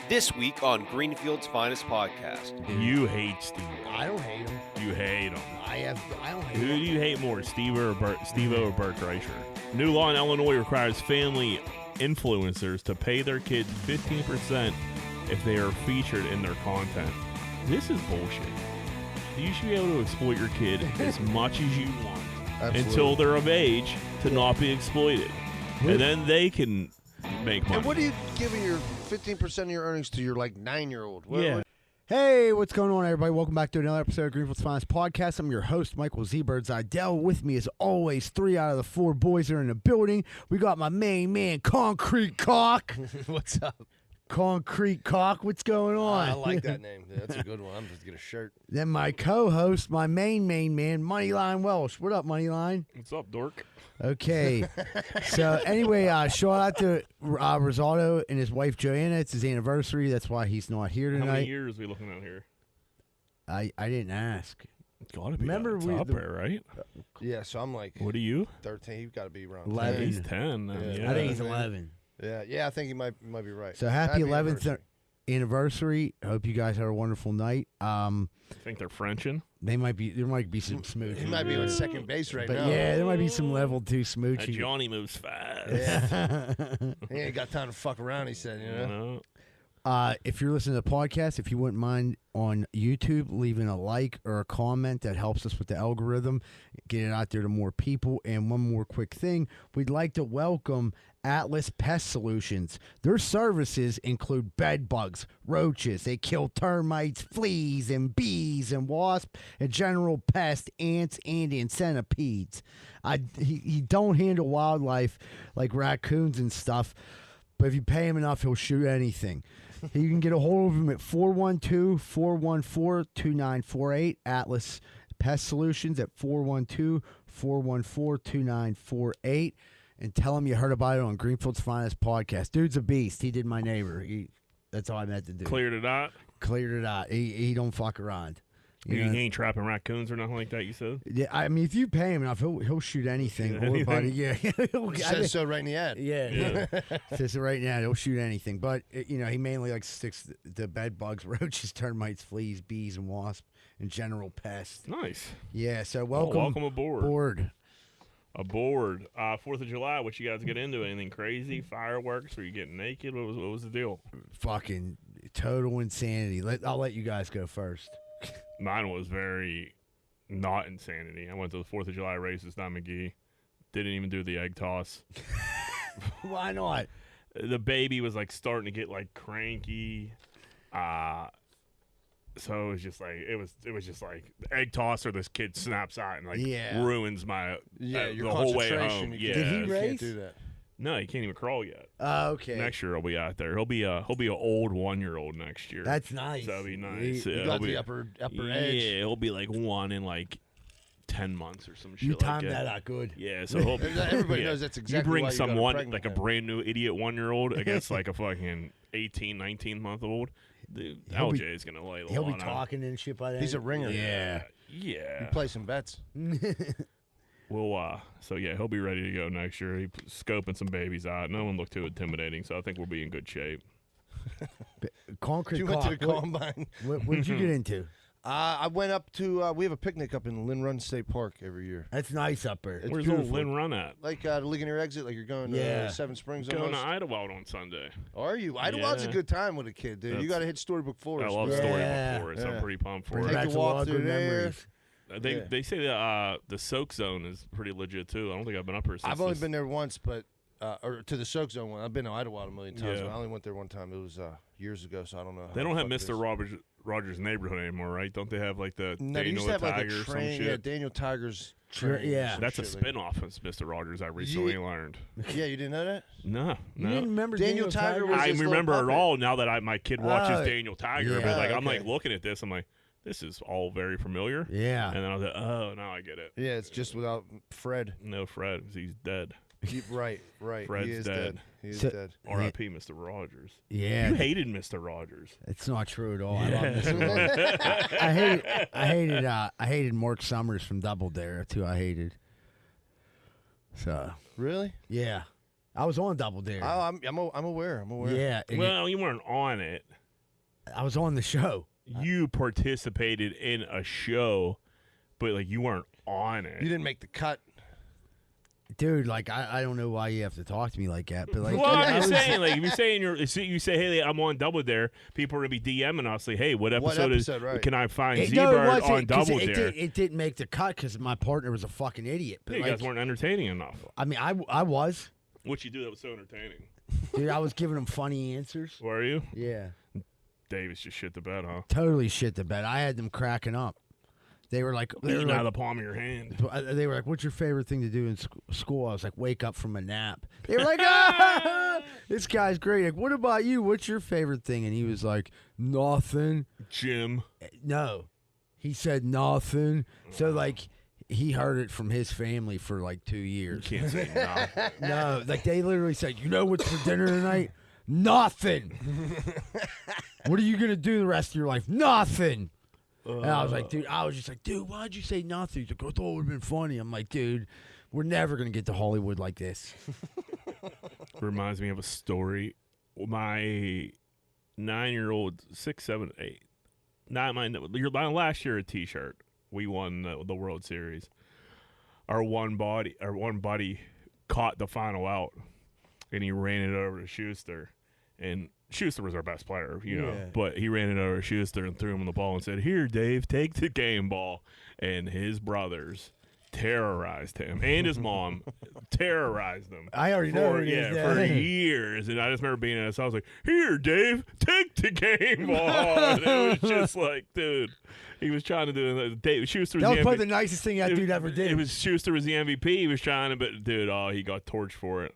This week on Greenfield's Finest Podcast. You hate Steve. I don't hate him. You hate him. I don't hate Who him. do you hate more, Steve-O or Bert Kreischer? New law in Illinois requires family influencers to pay their kids 15% if they are featured in their content. This is bullshit. You should be able to exploit your kid as much as you want until they're of age to not be exploited. And then they can make money. And what are you giving your 15% of your earnings to your 9-year-old? Yeah. Hey, what's going on, everybody? Welcome back to another episode of Greenfield's Finest Podcast. I'm your host, Michael Z-Bird Zidell. With me, as always, 3 out of the 4 boys are in the building. We got my main man, Concrete Cock. What's up? Concrete Cock, what's going on? I like that name. That's a good one. I'm just going to get a shirt. Then my co-host, my main man, Moneyline Welsh. What up, Moneyline? What's up, dork? Okay. So, anyway, shout out to Rosaldo and his wife, Joanna. It's his anniversary. That's why he's not here tonight. How many years are we looking at here? I didn't ask. It's got to be Remember it's we- up the- there, right? Yeah, so I'm like What are you? 13. You've got to be around 11. 10. He's 10. Yeah. I think he's man. 11. Yeah, I think you might be right. So, happy 11th anniversary. anniversary. I hope you guys had a wonderful night. I think they're Frenching. There might be some smooching. He might be on second base right But now. yeah, there might be some level 2 smooching. Johnny moves fast. Yeah. He ain't got time to fuck around, he said, you know? If you're listening to the podcast, if you wouldn't mind on YouTube leaving a like or a comment, that helps us with the algorithm, get it out there to more people. And one more quick thing, we'd like to welcome Atlas Pest Solutions. Their services include bed bugs, roaches. They kill termites, fleas, and bees and wasps, and general pests, ants, and centipedes. He don't handle wildlife like raccoons and stuff, but if you pay him enough, he'll shoot anything. You can get a hold of him at 412-414-2948, Atlas Pest Solutions at 412-414-2948, and tell him you heard about it on Greenfield's Finest Podcast. Dude's a beast. He did my neighbor. That's all I meant to do. Cleared it out. Cleared it out. He don't fuck around. You know? ain't trapping raccoons or nothing like that, you said? Yeah, I mean, if you pay him enough, he'll shoot anything. Shoot anything? Buddy. Yeah. He says so right in the ad. Yeah. Says it right now. He'll shoot anything. But, he mainly sticks to bed bugs, roaches, termites, fleas, bees, and wasps, and general pests. Nice. Yeah, so welcome. Welcome aboard. Aboard. 4th of July, what you guys get into? Anything crazy? Fireworks? Were you getting naked? What was the deal? Fucking total insanity. I'll let you guys go first. Mine was very not insanity. I went to the 4th of July races down McGee. Didn't even do the egg toss. Why not? The baby was starting to get cranky. So it was just it was just the egg toss or this kid snaps out and ruins my your the whole way concentration. home. You Yeah. Did he You race? can't do that. No, he can't even crawl yet. Okay. Next year he'll be out there. He'll be an old 1-year-old next year. That's nice. So that'll be nice. He- Yeah, You got he'll the be, upper yeah, edge. he'll be 1 in 10 months or some shit. You like timed that out good. Yeah, so he'll, Everybody yeah. knows that's exactly you bring why you got a someone pregnant a guy. brand new idiot 1-year-old against a fucking 18, 19-month-old. Dude, He'll be- LJ is gonna lay the He'll be lawn out. talking and shit by then. He's a ringer. Yeah. Yeah. You play some bets. Well, so yeah, he'll be ready to go next year. He's scoping some babies out. No one looked too intimidating, so I think we'll be in good shape. Concrete You went to the Cock, combine. what did you get into? I went up to, we have a picnic up in Lynn Run State Park every year. That's nice up there. It's Where's old beautiful. Lynn Run at? The Ligonier exit, you're going to Yeah. Seven Springs Going to almost. Idlewild on Sunday. Are you? Idlewold's a Yeah. good time with a kid, dude. You That's- got to hit Storybook Forest. I love Yeah. Storybook Forest. Yeah. I'm pretty pumped for Bring it. Take back the a lot walk of good through there. memories. They Yeah. they say that the soak zone is pretty legit too. I don't think I've been up here since. I've only this- been there once, but or to the Soak Zone one. I've been to Idlewild a million times, Yeah. but I only went there one time. It was years ago, so I don't know. They don't have Mr. Rogers neighborhood anymore, right? Don't they have the No, they Daniel used to have the like Tiger a or some train. shit? Yeah, Daniel Tiger's Sure, train. yeah. some That's a shit like spin-off of Mr. Rogers. I recently learned. that. Yeah, you didn't know that? No, You no. didn't remember Daniel Tiger was I his little remember it puppet. all now that my kid watches Oh, Daniel Tiger. yeah. But I'm Okay. looking at this, I'm like, this is all very familiar. Yeah. And then I was like, oh, now I get it. Yeah, it's just without Fred. No, Fred, 'cause he's dead. Right. Fred's he is dead. He is So- dead. R.I.P. Mr. Rogers. Yeah. You hated Mr. Rogers. It's not true at all. I love Mr. I hated Mark Summers from Double Dare. That's who I hated. So Really? yeah. I was on Double Dare. Oh, I'm aware. I'm aware. Yeah. Well, you weren't on it. I was on the show. You participated in a show, but like you weren't on it. You didn't make the cut. Dude, like I don't know why you have to talk to me like that, but like Well, I'm just saying, like, if you're saying you say, hey, I'm on Double Dare, people are gonna be DMing us, like, hey, what episode right. can I find no, Z-Bird it on Double Dare? It didn't make the cut because my partner was a fucking idiot. But Hey, you like, guys weren't entertaining enough. I mean, I was. What you do that was so entertaining? Dude, I was giving him funny answers. Were you? Yeah. Davis just shit the bed, huh? Totally shit the bed. I had them cracking up. They were like, Eating out of the palm of your hand. they were like, "What's your favorite thing to do in school?" I was like, "Wake up from a nap." They were like, "Ah, this guy's great." Like, what about you? What's your favorite thing? And he was like, "Nothing." Jim. No, he said nothing. So like, he heard it from his family for like 2 years. Can't say no. No, like they literally said, "You know what's for dinner tonight? Nothing." What are you gonna do the rest of your life? Nothing. And I was like, dude, why'd you say nothing? He's like, I thought it would have been funny. I'm like, dude, we're never going to get to Hollywood like this. Reminds me of a story. My 9-year-old, 6, 7, 8, my last year at T-shirt, we won the World Series. Our one buddy caught the final out, and he ran it over to Schuster, and Schuster was our best player, but he ran it over to Schuster and threw him the ball and said, "Here, Dave, take the game ball." And his brothers terrorized him, and his mom terrorized him. I already know. For years. And I just remember being in his house like, "Here, Dave, take the game ball." And it was just like, dude, he was trying to do Dave Schuster. That was probably the nicest thing that dude ever did. It was Schuster was the MVP. He was trying to, but dude, he got torched for it.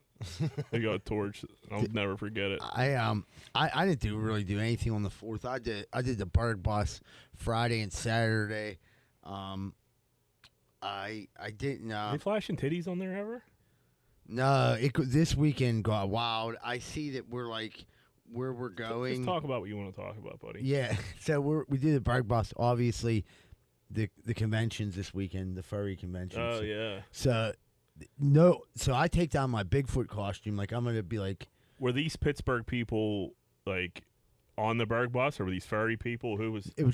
He got torched. I'll never forget it. I didn't really do anything on the 4th. I did the Berg Bus Friday and Saturday. I didn't. They flashing titties on there ever? No, this weekend got wild. I see that we're like where we're going. Just talk about what you want to talk about, buddy. Yeah. So we did the Berg Bus. Obviously, the conventions this weekend, the furry convention. Oh yeah. So I take down my Bigfoot costume. Like I'm gonna be like. Were these Pittsburgh people like on the Berg Bus, or were these furry people? Who was? It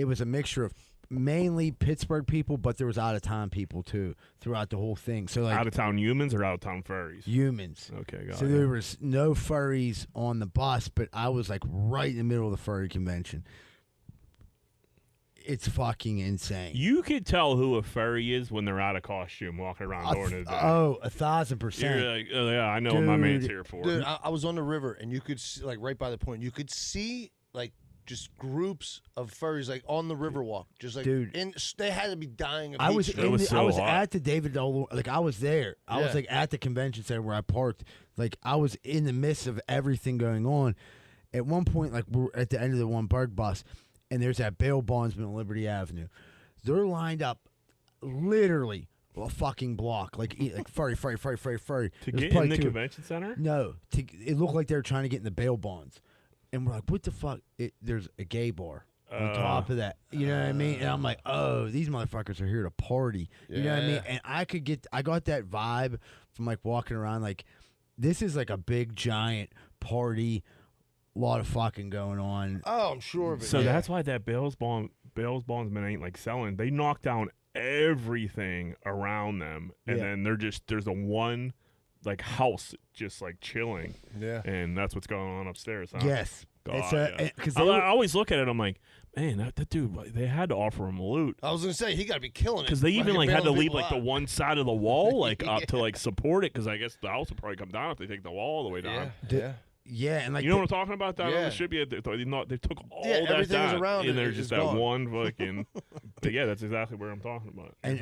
was a mixture of mainly Pittsburgh people, but there was out of town people too throughout the whole thing. So like out of town humans or out of town furries? Humans. Okay, got it. So there was no furries on the bus, but I was like right in the middle of the furry convention. It's fucking insane. You could tell who a furry is when they're out of costume, walking around door to door. Oh, 1,000%. You're like, oh yeah, I know what my man's here for. Dude, I was on the river, and you could see, like right by the point, you could see like just groups of furries like on the Riverwalk, just like dude. And they had to be dying of I heat was stroke. I was at the David Dole, like I was there. I was Yeah. like at the convention center where I parked. Like I was in the midst of everything going on. At one point, like we're at the end of the one Berg Bus, and there's that bail bondsman on Liberty Avenue. They're lined up literally a fucking block, like furry. To There's get probably in the two- convention center? No, it looked like they were trying to get in the bail bonds. And we're like, what the fuck? There's a gay bar on top of that. You know what I mean? And I'm like, oh, these motherfuckers are here to party. You know what I mean? And I got that vibe from like walking around like, this is like a big giant party, a lot of fucking going on. Oh, I'm sure of it. So that's why that Bell's bondsman ain't like selling. They knock down everything around them, and then there's a one like house just like chilling. Yeah. And that's what's going on upstairs, huh? Yes. God, Because I always look at it, I'm like, man, that dude, they had to offer him loot. I was gonna say he got to be killing it Because they even like had to leave like the one. one side of the wall like up to like support it, because I guess the house would probably come down if they take the wall all the way down. Yeah, and like You know what I'm talking about? Down on Yeah. the ship, they took all Yeah, that everything was down, around and it, there's it's just that gone. one fucking. But yeah, that's exactly where I'm talking about. and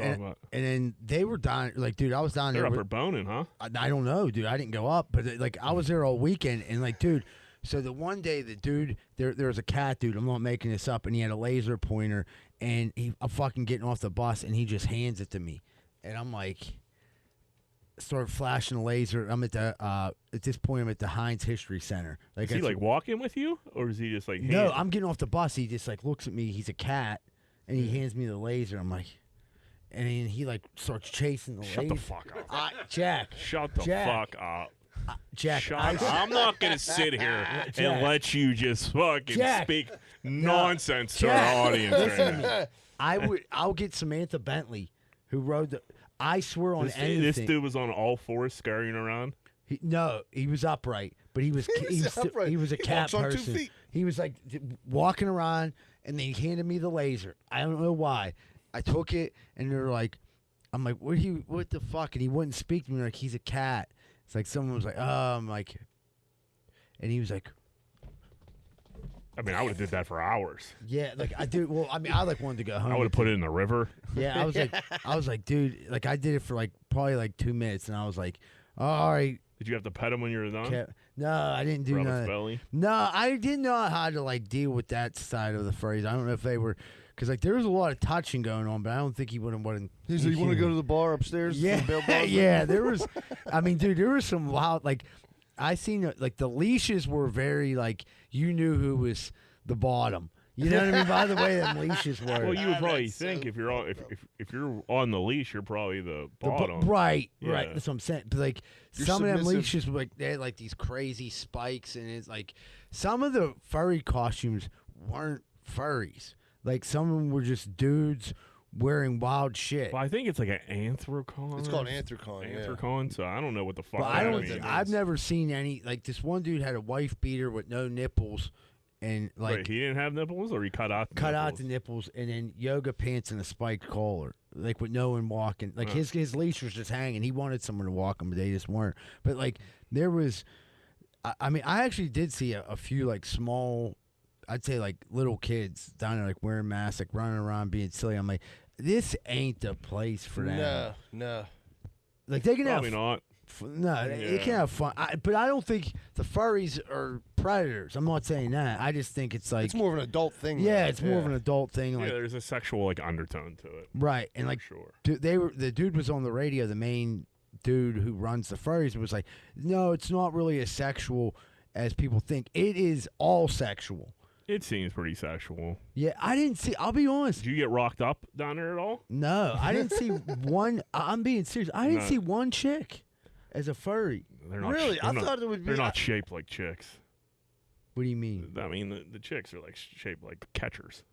then they were down, like, dude, I was down They're there. up there boning, huh? I don't know, dude. I didn't go up, but like I was there all weekend, and like, dude. So the one day, the dude, there was a cat dude. I'm not making this up, and he had a laser pointer, and I'm fucking getting off the bus, and he just hands it to me, and I'm like, start flashing a laser. I'm at the at this point, I'm at the Heinz History Center. Like, Is he like walking with you, or is he just like? No, I'm getting off the bus. He just like looks at me. He's a cat, and he hands me the laser. I'm like, and then he like starts chasing the Shut lady. the fuck up. Jack. Shut the fuck up. Jack. I'm not gonna sit here and let you just fucking speak nonsense to our audience right now. I'll get Samantha Bentley, who rode the. I swear on anything. This dude was on all fours scurrying around. He was upright, but he was a cat walks on 2 person. feet. He was like walking around, and they handed me the laser. I don't know why. I took it, and they're like, I'm like, what the fuck? And he wouldn't speak to me. Like, he's a cat. It's like someone was like, I'm like, and he was like, I mean, I would have did that for hours. yeah, like I do. Well, I mean, I like wanted to go home. I would have put it in the river. Yeah, I was like, dude, like I did it for like probably like 2 minutes, and I was like, all right. Did you have to pet him when you were done? No, I didn't do Rub his none. belly? No, I didn't know how to like deal with that side of the phrase. I don't know if they were, because like there was a lot of touching going on, but I don't think he would have wanted. He's like, you want to go to the bar upstairs? Yeah, Bail bondsman? yeah. There was, I mean, dude, there was some wild. Like, I seen like the leashes were very like you knew who was the bottom. You know what I mean? By the way, them leashes were. Well, you would probably think if you're on if you're on the leash, you're probably the bottom. Right. Yeah. That's what I'm saying. But like You're some of them submissive. leashes were like they had like these crazy spikes, and it's like some of the furry costumes weren't furries. Like some of them were just dudes wearing wild shit. Well, I think it's like an Anthrocon. It's called Anthrocon. Yeah. Anthrocon. So I don't know what the fuck. But that I don't. means. I've never seen any. Like this one dude had a wife beater with no nipples, and like Wait, he didn't have nipples, or he cut out the cut nipples? out the nipples, and then yoga pants and a spiked collar, like with no one walking. Like his leash was just hanging. He wanted someone to walk him, but they just weren't. But like there was, I mean, I actually did see a few like small, I'd say like little kids down there like wearing masks, like running around being silly. I'm like, this ain't the place for them. No. Like they can Probably have not. no, they can have fun. But I don't think the furries are predators. I'm not saying that. I just think it's like It's more of an adult thing. yeah, though. it's more of an adult thing. Yeah, Like there's a sexual like undertone to it. right, and For like sure. the dude was on the radio. The main dude who runs the furries was like, no, it's not really as sexual as people think. It is all sexual. It seems pretty sexual. Yeah, I didn't see. I'll be honest. Did you get rocked up down there at all? No, I didn't see one. I'm being serious. I didn't No. see one chick as a furry. They're not. Really? They're I not, thought it would be. they're not shaped like chicks. What do you mean? I mean, the chicks are like shaped like catchers.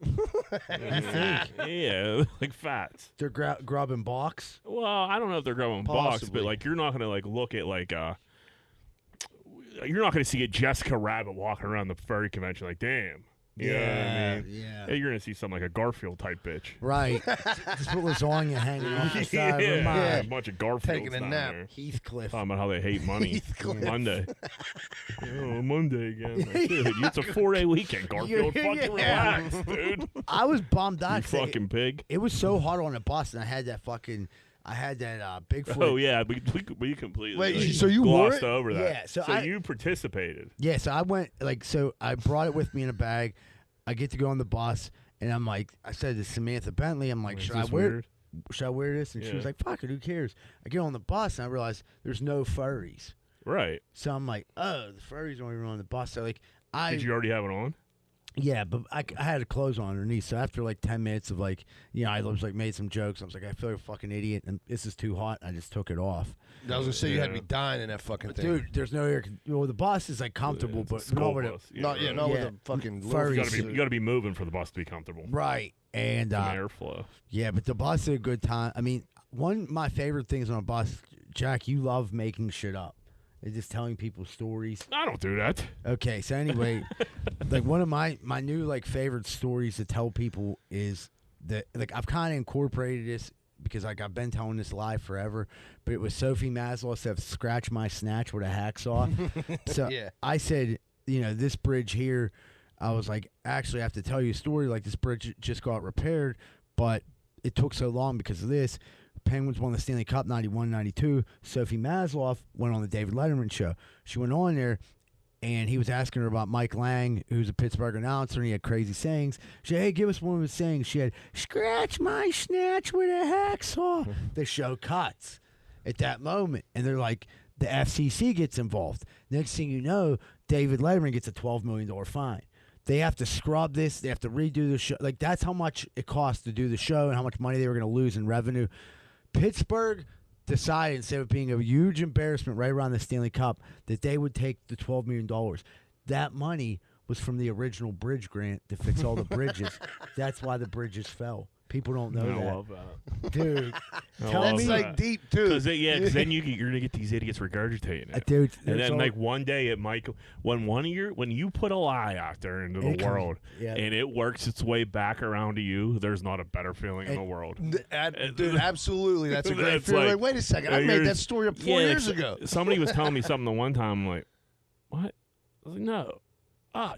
think? Yeah, like fats. They're grubbing box. Well, I don't know if they're grabbing box, Possibly. but like you're not gonna like look at like you're not gonna see a Jessica Rabbit walking around the furry convention like, damn. You know what I mean? Yeah. Yeah, you're gonna see something like a Garfield type bitch. Right. Just put lasagna hanging off the side of her Yeah, mouth. a bunch of Garfields Taking a down nap. there. Heathcliff. Talking about how they hate money. Monday. Oh, Monday again. Like, dude, it's a 4-day weekend, Garfield. Fucking relax, dude. I was bummed You out. fucking pig. It was so hot on the bus, and I had that Bigfoot. Oh, yeah. We completely Wait, like, so you wore glossed it? over that. Yeah, so you participated. Yeah, so I went so I brought it with me in a bag. I get to go on the bus, and I'm like, I said to Samantha Bentley, I'm like, Is should I this wear weird? should I wear this? And she Yeah. was like, fuck it, who cares? I get on the bus, and I realize there's no furries. Right. So I'm like, oh, the furries aren't even on the bus. So like, Did you already have it on? Yeah, but I had a clothes on underneath. So after like 10 minutes of like, I was like made some jokes. I was like, I feel like a fucking idiot, and this is too hot. I just took it off. I was gonna say you had to Yeah. be dying in that fucking thing. Dude, there's no air. Well, the bus is like comfortable, It's a but school not with bus. it. Not right. not with Yeah. a fucking Furry little You gotta be moving for the bus to be comfortable. Right. And Some airflow. yeah, but the bus is a good time. I mean, one of my favorite things on a bus, Jack, you love making shit up. It's just telling people stories. I don't do that. Okay, so anyway, like one of my new like favorite stories to tell people is that like I've kind of incorporated this because like I've been telling this lie forever, but it was Sophie Maslow said scratch my snatch with a hacksaw. So Yeah. I said, this bridge here, I was like, actually I have to tell you a story, like this bridge just got repaired, but it took so long because of this. Penguins won the Stanley Cup 91-92. Sophie Maslow went on the David Letterman show. She went on there, and he was asking her about Mike Lang, who's a Pittsburgh announcer, and he had crazy sayings. She said, hey, give us one of his sayings. She had, scratch my snatch with a hacksaw. The show cuts at that moment, and they're like, the FCC gets involved. Next thing you know, David Letterman gets a $12 million fine. They have to scrub this. They have to redo the show. Like, that's how much it costs to do the show and how much money they were going to lose in revenue. Pittsburgh decided, instead of being a huge embarrassment right around the Stanley Cup, that they would take the $12 million. That money was from the original bridge grant to fix all the bridges. That's why the bridges fell. People don't know that. I love that. Dude, That's like deep, too. Because then you're going to get these idiots regurgitating it. Dude, and then, like, one day it might go, when you put a lie out there into the world and it works its way back around to you, there's not a better feeling in the world. Dude, absolutely. That's a great feeling. Like, wait a second. I made that story up 4 years ago. Somebody was telling me something the one time. I'm like, what? I was like, no.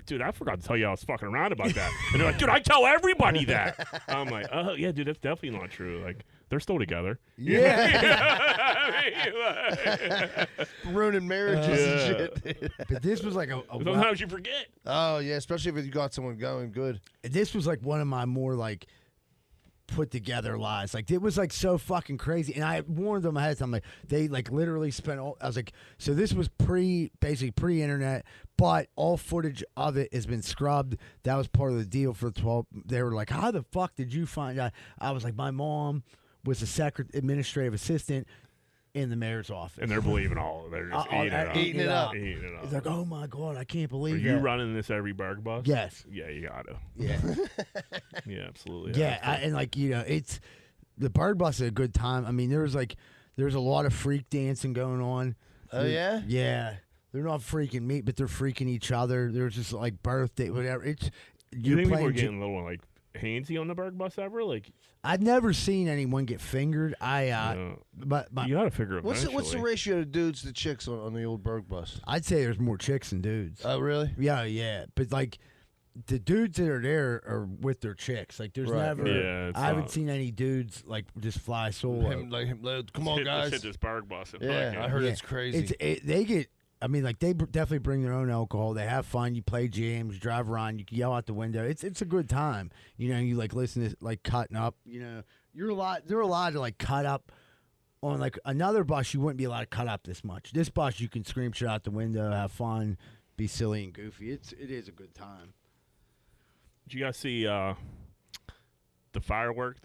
Dude, I forgot to tell you I was fucking around about that. And they're like, dude, I tell everybody that. I'm like, oh, yeah, dude, that's definitely not true. Like, they're still together. Yeah. Ruining marriages and shit. But this was like a sometimes you forget. Oh, yeah, especially if you got someone going good. This was like one of my more, like, put together lies. Like, it was like so fucking crazy. And I warned them ahead of time. Like, they like literally spent all, I was like, so this was basically pre-internet, but all footage of it has been scrubbed. That was part of the deal for the 12. They were like, how the fuck did you find out? I was like, my mom was a administrative assistant in the mayor's office. And they're believing all of it. They're just eating it up. It's like, oh my God, I can't believe Are that. you running this every Berg bus? Yes. Yeah, you got to. Yeah. Yeah, absolutely. Yeah, and like, you know, it's the Bird Bus is a good time. I mean, there was a lot of freak dancing going on. Oh, yeah? Yeah. They're not freaking me, but they're freaking each other. There's just like birthday, whatever. It's you think people are getting a little like handsy on the Berg bus ever? Like, I've never seen anyone get fingered. But you got to figure it. What's the ratio of dudes to chicks on the old Berg bus? I'd say there's more chicks than dudes. Oh, really? Yeah. But like, the dudes that are there are with their chicks. Like, there's never. Yeah, I haven't seen any dudes like just fly solo. Come on, guys. Hit this Berg bus. And I heard it's crazy. They get. I mean, like, they definitely bring their own alcohol. They have fun. You play jams, you drive around, you can yell out the window. It's a good time. You know, you like listen to like cutting up. You know, they're allowed to like cut up. On like another bus, you wouldn't be allowed to cut up this much. This bus, you can scream shit out the window, have fun, be silly and goofy. It is a good time. Did you guys see the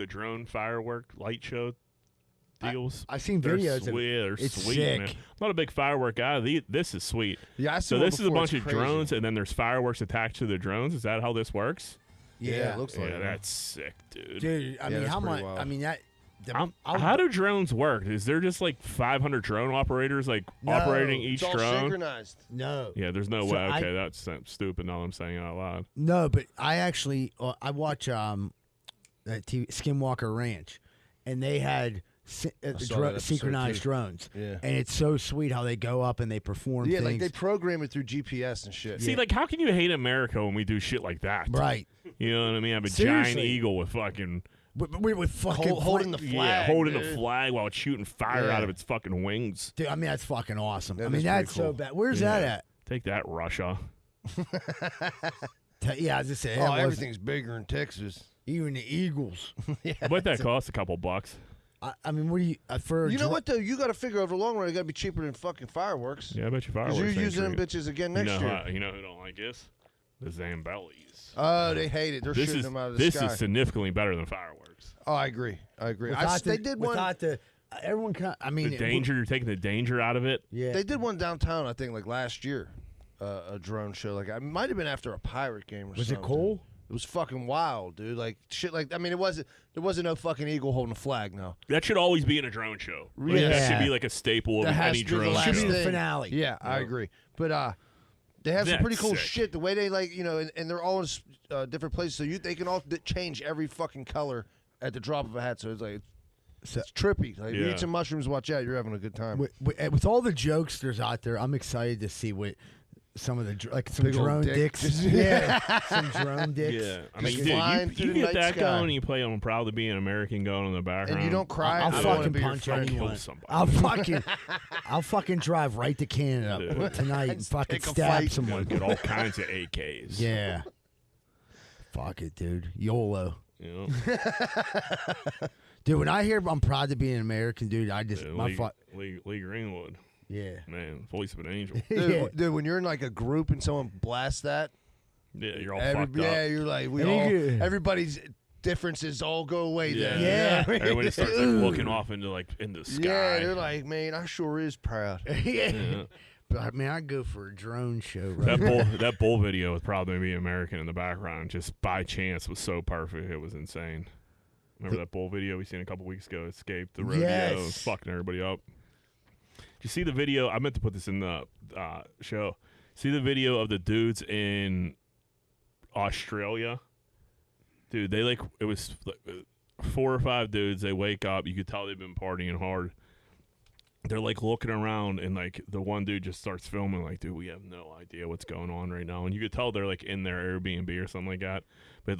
drone firework light show deals? I've seen They're videos. They're it's sweet, sick. man. I'm not a big firework guy. This is sweet. Yeah, I saw so this is a bunch of crazy. drones, and then there's fireworks attached to the drones. Is that how this works? Yeah, it looks like Yeah, it. that's sick, dude. Dude, I mean, that's how pretty much? wild. I mean, that. How do drones work? Is there just like 500 drone operators operating each It's all drone? synchronized. No. Yeah, there's no So way. Okay, that's stupid. Now I'm saying it out loud. No, but I actually I watch Skinwalker Ranch, and they had synchronized drones. Yeah. And it's so sweet how they go up and they perform Yeah, things. like they program it through GPS and shit. See, like, how can you hate America when we do shit like that? Right. You know what I mean? I have a giant Seriously. eagle with fucking With fucking holding the flag. holding dude. the flag while it's shooting fire out of its fucking wings. Dude, I mean, that's fucking awesome. That I mean, is that's pretty cool. so bad. Where's that at? Take that, Russia. Yeah, I was just saying. Oh, everything's bigger in Texas. Even the Eagles. What that cost? A couple bucks. I mean, what do you for? You know what though? You got to figure over the long run, it got to be cheaper than fucking fireworks. Yeah, I bet you fireworks. Because you're ain't using them free. bitches again You next know year. you know who don't like this? The Zambellis. Oh, they hate it. They're This shooting is them out of the sky. is significantly better than fireworks. Oh, I agree. They did one. Without the everyone. I mean, The danger, you're taking the danger out of it. Yeah. They did one downtown, I think, like last year. A drone show. Like, it might have been after a pirate game or Was something. it cool? It was fucking wild, dude. Like shit. Like, I mean, there wasn't no fucking eagle holding a flag. No. That should always be in a drone show. Like, Yeah. That should be like a staple of That has any to be the drone last Should show. be the thing. finale. Yeah, I agree. But they have some pretty That's cool sick. shit. The way they and they're all in different places, so they can all change every fucking color at the drop of a hat. So it's like it's trippy. Like, if you Yeah. eat some mushrooms, watch out. You're having a good time. With all the jokesters out there, I'm excited to see what some of the some Big old drone dick. dicks. Yeah, some drone dicks. Yeah, I mean, Just dude, flying you through the get night that sky. going, and you play on Proud to Be an American going in the background. And you don't cry. I'll I don't wanna fucking be your punch friend. anyone. Kill somebody. I'll fucking drive right to Canada Dude. tonight and fucking Pick a stab fight. You someone. get all kinds of AKs. Yeah. Fuck it, dude. YOLO. You know? Dude, when I hear I'm proud to be an American, dude, I just Lee Greenwood, yeah. man, voice of an angel. Yeah. Dude, when you're in like a group and someone blasts that, Yeah, you're all fucked up. Yeah, you're like everybody's differences all go away. Yeah, then. Yeah. Everybody starts like looking off into the sky. Yeah, they're like, man, I sure is proud. Yeah. But I mean, I'd go for a drone show. Right? That bull video with probably me American in the background, just by chance, was so perfect. It was insane. Remember that bull video we seen a couple weeks ago? Escaped the rodeo. Yes. It was fucking everybody up. Did you see the video? I meant to put this in the show. See the video of the dudes in Australia? Dude, they it was 4 or 5 dudes. They wake up. You could tell they've been partying hard. They're looking around, and the one dude just starts filming. Dude, we have no idea what's going on right now. And you could tell they're in their Airbnb or something like that. But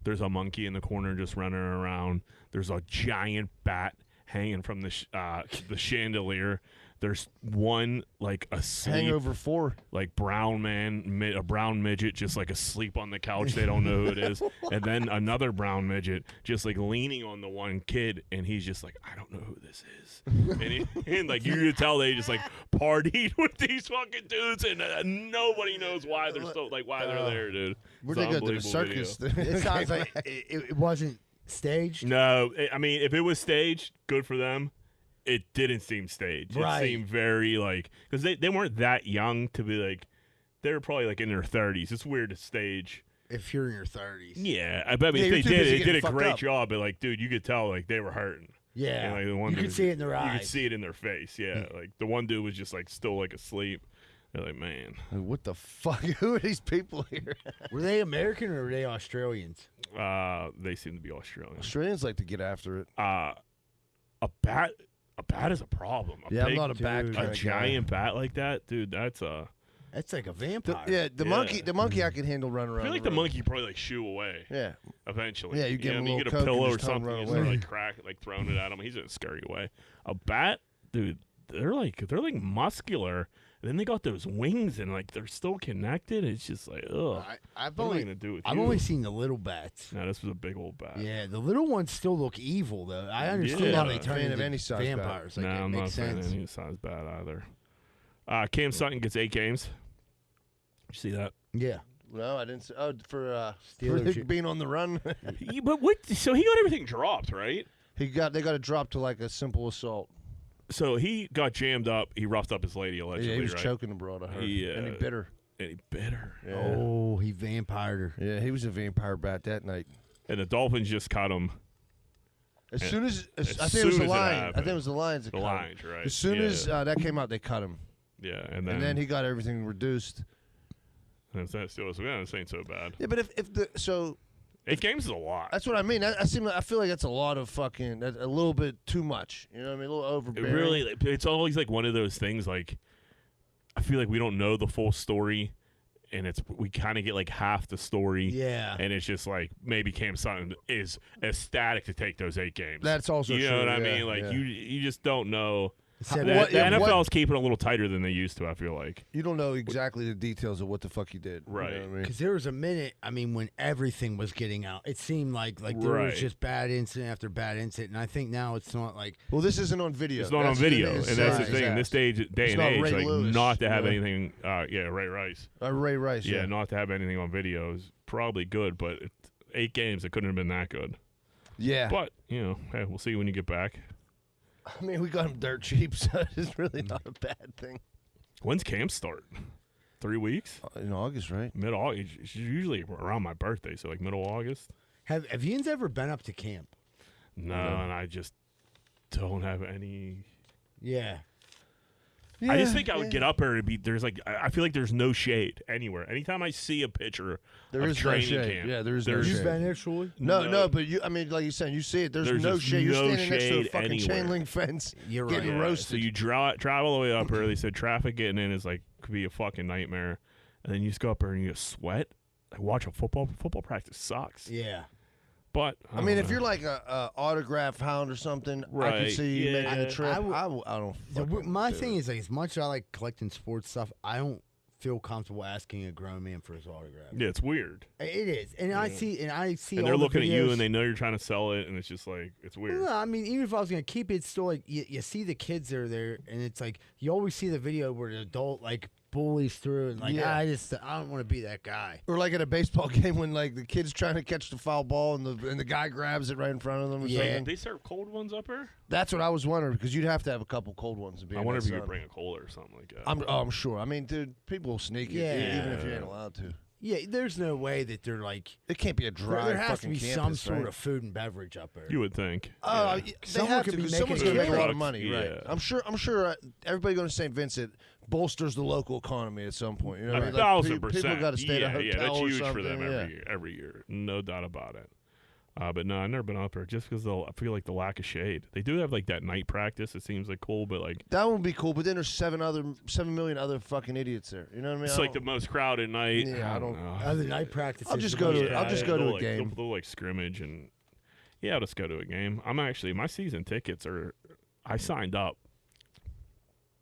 there's a monkey in the corner just running around. There's a giant bat hanging from the chandelier. There's one asleep, Hangover 4, brown man, a brown midget just asleep on the couch. They don't know who it is. And then another brown midget just leaning on the one kid, and he's just I don't know who this is. And you could tell they just partied with these fucking dudes, and nobody knows why they're why they're there, dude. Where'd they go to the circus? It sounds like it wasn't staged. No, I mean, if it was staged, good for them. It didn't seem staged. Right. It seemed very because they weren't that young to be they were probably in their 30s. It's weird to stage. If you're in your 30s. Yeah, I mean, Yeah, they you're too busy did getting a great fucked up. job, but dude, you could tell they were hurting. Yeah. And, the one you dude could see it in their eyes. You could see it in their face. Yeah, the one dude was just still asleep. They're man. What the fuck? Who are these people here? Were they American or were they Australians? They seem to be Australian. Australians like to get after it. A bat is a problem. I'm not a bat dude. kind A of giant bat like that, dude. That's a. That's like a vampire. The monkey I can handle running I around. feel like the monkey probably shoo away. Yeah. Eventually. Yeah, you give him a you little get a coke pillow and or just tell him something, run you away. start crack throwing it at him. He's gonna scurry away. A bat, dude. They're muscular. And then they got those wings and they're still connected. It's just ugh. I've What am I gonna do with I've you? only seen the little bats. No, this was a big old bat. Yeah, the little ones still look evil though. I understand Yeah. how I'm they not a turn fan of into any size bat. vampires. No, I'm it not a makes fan sense. of any size bat either. Cam Sutton gets 8 games. Did you see that? Yeah. No, I didn't. For Steelers. being on the run, But what? So he got everything dropped, right? they got it dropped to a simple assault. So he got jammed up. He roughed up his lady allegedly. Yeah, he was right? choking the broad. I heard. Yeah. And he bit her. And he bit her. Yeah. Oh, he vampired her. Yeah, he was a vampire bat that night. And the Dolphins just cut him. As And soon as I as think it was soon the as it Lions. I happened. think it was the Lions. That The cut him. Lions, right? As soon yeah. as that came out, they cut him, yeah, and and then he got everything reduced. and that still was this ain't so bad. Yeah, but if the 8 games is a lot. that's what I mean. I feel like that's a lot of fucking a little bit too much. You know what I mean? A little It overbearing. really, it's always one of those things. I feel like we don't know the full story, and we kind of get half the story. Yeah. And it's just maybe Cam Sutton is ecstatic to take those 8 games. That's also you true. know what I yeah, mean? yeah. You just don't know. Said The, that- the yeah, NFL is keeping it a little tighter than they used to. I feel like. You don't know exactly the details of what the fuck he did. Right. You know what I mean? Because there was a minute, when everything was getting out, it seemed like there Right. was just bad incident after bad incident, and I think now it's not like Well, this isn't on video. It's not on That's the video, thing, and it's that's the his thing. In ass. this day It's and not age, Ray Lewis, not to have you know? anything. Ray Rice. Ray Rice. Yeah, not to have anything on video is probably good, but 8 games, it couldn't have been that good. Yeah. But hey, we'll see when you get back. I mean, we got him dirt cheap, so it's really not a bad thing. When's camp start? 3 weeks? In August, right? Mid-August. It's usually around my birthday, so middle August. have you ever been up to camp? No, and I just don't have any. Yeah. I just think I would get up there and there's I feel like there's no shade anywhere. Anytime I see a picture There of is no training shade. camp, Yeah, there is no there's- You've shade. been there, Shuli? No, but like you said, you see it. There's no just shade. You're no standing next to a shade fucking anywhere. chain link fence, You're getting right. Yeah, roasted. So you travel all the way up here. They said traffic getting in is could be a fucking nightmare, and then you just go up there and you just sweat. Watch a football practice sucks. Yeah. But I mean, if you're like a autograph hound or something, I Right, can see you making yeah. a trip. I I don't. My thing is, as much as I like collecting sports stuff, I don't feel comfortable asking a grown man for his autograph. yeah, it's weird. It is, and I see, And all they're the looking at you videos. and they know you're trying to sell it, and it's just it's weird. No, I mean, even if I was gonna keep it, it's still you see the kids that are there, and it's you always see the video where the adult bullies through, and like Yeah. I don't want to be that guy. Or like at a baseball game when like the kid's trying to catch the foul ball and the guy grabs it right in front of them. Or something. They serve cold ones up here. That's what I was wondering because you'd have to have a couple cold ones. To be I in wonder that if you could sun. bring a cola or something like that. I'm sure. I mean, dude, people will sneak it even if you ain't allowed to. Yeah, there's no way that they're like. It can't be a dry. There has to be fucking some campus, sort right? of food and beverage up there. You would think. Oh, Yeah. they Someone have could to. be 'Cause making someone's gonna make a lot of trucks, money, right? yeah. I'm sure. Everybody going to St. Vincent bolsters the local economy at some point. You know, what I mean? 1,000%. People got to stay at a Yeah, hotel that's or huge something. for them every year. No doubt about it. But no, I've never been up there just because I feel like the lack of shade. They do have like that night practice. It seems like cool, but like That would be cool, but then there's 7 million other fucking idiots there. You know what I mean? it's like the most crowded night. Yeah, I don't know. Other night practice. I'll just go to a game. They'll like scrimmage and I'll just go to a game. My season tickets are. I signed up.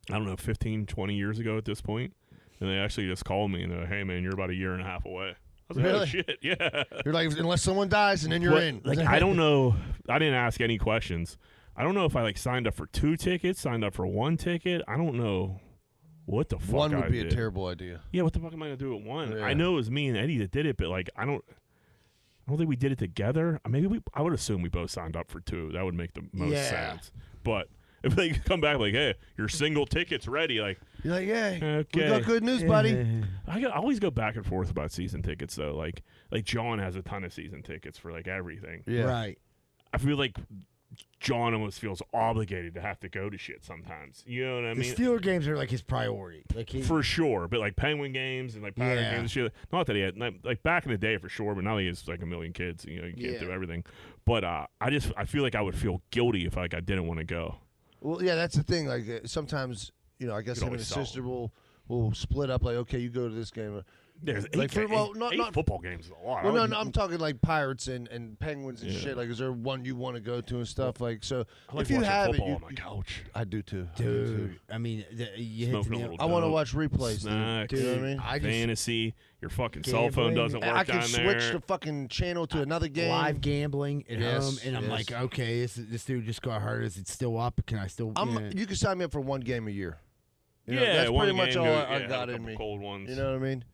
I don't know, 15, 20 years ago at this point, and they actually just called me and they're like, "Hey man, you're about a year and a half away." I was like, Really? "Oh shit, yeah." You're like, unless someone dies, and then you're But, in. Like I don't know. I didn't ask any questions. I don't know if I like signed up for 2 tickets, signed up for 1 ticket. I don't know what the fuck. One would I be did. a terrible idea. Yeah, what the fuck am I gonna do at 1? Yeah. I know it was me and Eddie that did it, but like I don't think we did it together. Maybe I would assume we both signed up for 2. That would make the most sense. But if they come back like, "Hey, your single ticket's ready," like You're like, "Hey, okay. we got good news, buddy." I always go back and forth about season tickets though. Like John has a ton of season tickets for like everything. Yeah. Right. I feel like John almost feels obligated to have to go to shit sometimes. You know what I The mean? Steeler games are like his priority. Like For sure, but like Penguin games and like Pirate Yeah. games and shit. Not that he had like back in the day for sure, but now he has like a million kids. You know, you can't Yeah. do everything. But I feel like I would feel guilty if like I didn't want to go. Well, yeah, that's the thing. Like sometimes, I guess could him and always his sell sister will split up. Like, okay, you go to this game. There's Like, eight not football games is a lot. Well, no, I'm talking like Pirates and Penguins and Yeah. shit. Like, is there one you want to go to and stuff? Like, so I like if you watching have it, football on my couch. I do too. dude, I mean, you hit the Smoking a nail. little I want to dope, watch replays, snacks, dude. You know what I mean? I just fantasy. Your fucking cell phone Gambling. doesn't work I can down switch there. the fucking channel to another game. live gambling at Yes, home, and I'm yes. like, okay, this dude just got hurt. Is it still up? Can I still? yeah. You can sign me up for 1 game a year. You know, Yeah, that's one pretty much game, all have I a got in couple me. cold ones. You know what I mean?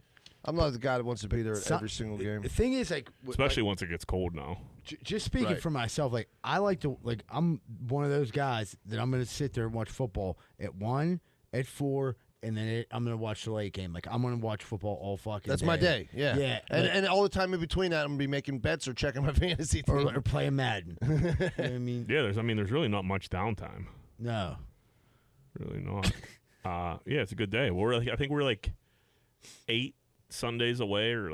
I'm not the guy that wants to be there at So- every single game. The thing is, like, Especially once it gets cold now. just speaking Right. for myself, like I like to, like I'm one of those guys that I'm gonna sit there and watch football at 1, at 4, and then I'm gonna watch the late game. Like I'm gonna watch football all fucking. That's my day. Yeah. Yeah, And like- and all the time in between that, I'm gonna be making bets or checking my fantasy team. or playing Madden. You know what I mean, Yeah, there's really not much downtime. no. Really not. Yeah, it's a good day. I think we're like 8 Sundays away, or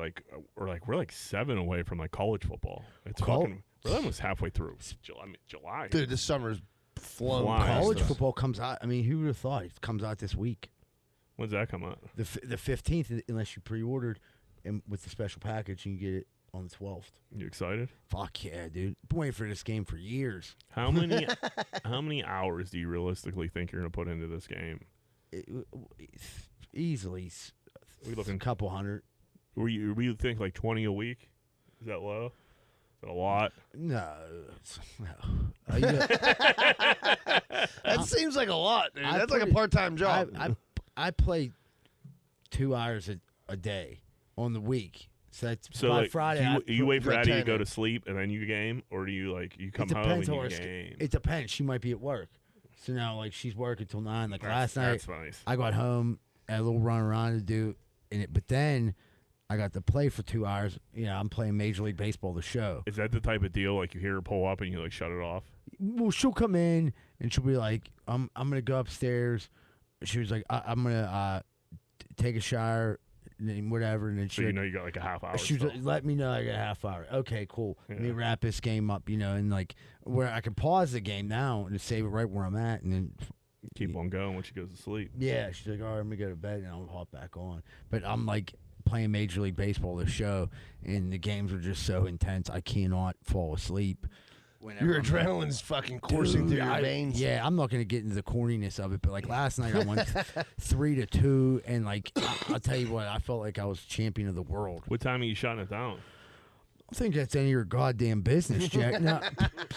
we're like 7 away from like college football. It's fucking. We're almost halfway through July. Dude, this summer's flown. Flying. past College us. football comes out. I mean, who would have thought it comes out this week? When's that come out? The 15th, unless you pre-ordered, and with the special package, you can get it on the 12th. You excited? Fuck yeah, dude! Been waiting for this game for years. How many hours do you realistically think you're gonna put into this game? Easily, We looking a couple hundred. Were you think like 20 a week? Is that low? Is that a lot? No. That seems like a lot, dude. I That's like a put it- part-time job. I play 2 hours a day on the week. So that's So by like, Friday. do you wait for got Addie to 10 go in. to sleep and then you game, or do you like you come it home depends and on you her game? It depends. She might be at work. So now, like, she's working till 9. Like That's- last night, That's nice. I got home, had a little run around to do, but then I got to play for 2 hours. You know, I'm playing Major League Baseball, the show. Is that the type of deal like you hear her pull up and you like shut it off? Well, she'll come in and she'll be like, I'm gonna go upstairs. She was like, I'm gonna take a shower and whatever, and then So she you know you got like a half hour. she was still. like, let me know I got a half hour. Okay, cool. Let me Yeah. wrap this game up, and like where I can pause the game now and save it right where I'm at, and then Keep on going when she goes to sleep. yeah, she's like, all right, I'm gonna go to bed and I'll hop back on. But I'm like playing Major League Baseball, the show, and the games are just so intense I cannot fall asleep. Whenever Your I'm adrenaline's fucking coursing through your veins. Yeah, I'm not gonna get into the corniness of it, but like last night I went 3-2, and like I'll tell you what, I felt like I was champion of the world. What time are you shutting it down? I don't think that's any of your goddamn business, Jack. Now,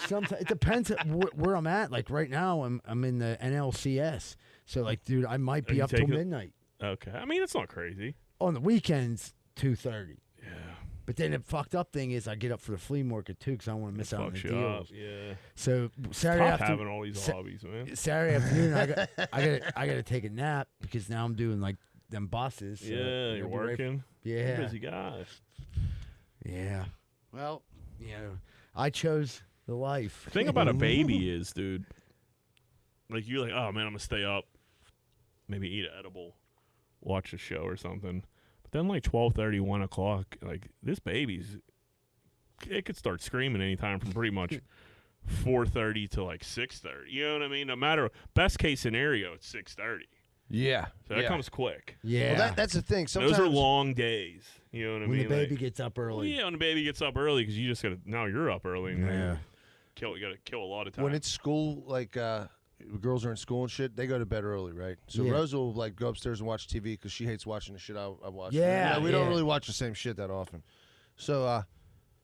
sometimes it depends where I'm at. Like right now, I'm in the NLCS, so like, dude, I might Are be you up till taking- midnight. Okay. I mean, it's not crazy. On the weekends, 2:30. Yeah. But then the fucked up thing is I get up for the flea market too because I don't want to miss out on the deals. Yeah. So Saturday Tough afternoon, having all these hobbies, man. Saturday afternoon, I got to take a nap because now I'm doing like them buses. So Yeah, you're working. Yeah. You're a busy guy. Yeah. Well, I chose the life. The thing about a baby is, dude, like you're like, oh man, I'm gonna stay up, maybe eat an edible, watch a show or something. But then like 12:30, 1 o'clock, like this baby's, it could start screaming anytime from pretty much 4:30 to like 6:30. You know what I mean? No matter, best case scenario, it's 6:30. Yeah. So that comes quick. Yeah. Well, that's the thing. Sometimes Those are long days. You know what I when mean? the baby gets up early. Yeah, when the baby gets up early because you just gotta. Now you're up early. And Yeah. You gotta kill a lot of time. when it's school, like girls are in school and shit, they go to bed early, right? So Yeah. Rose will like go upstairs and watch TV because she hates watching the shit I watch. Yeah, we don't yeah. really watch the same shit that often. So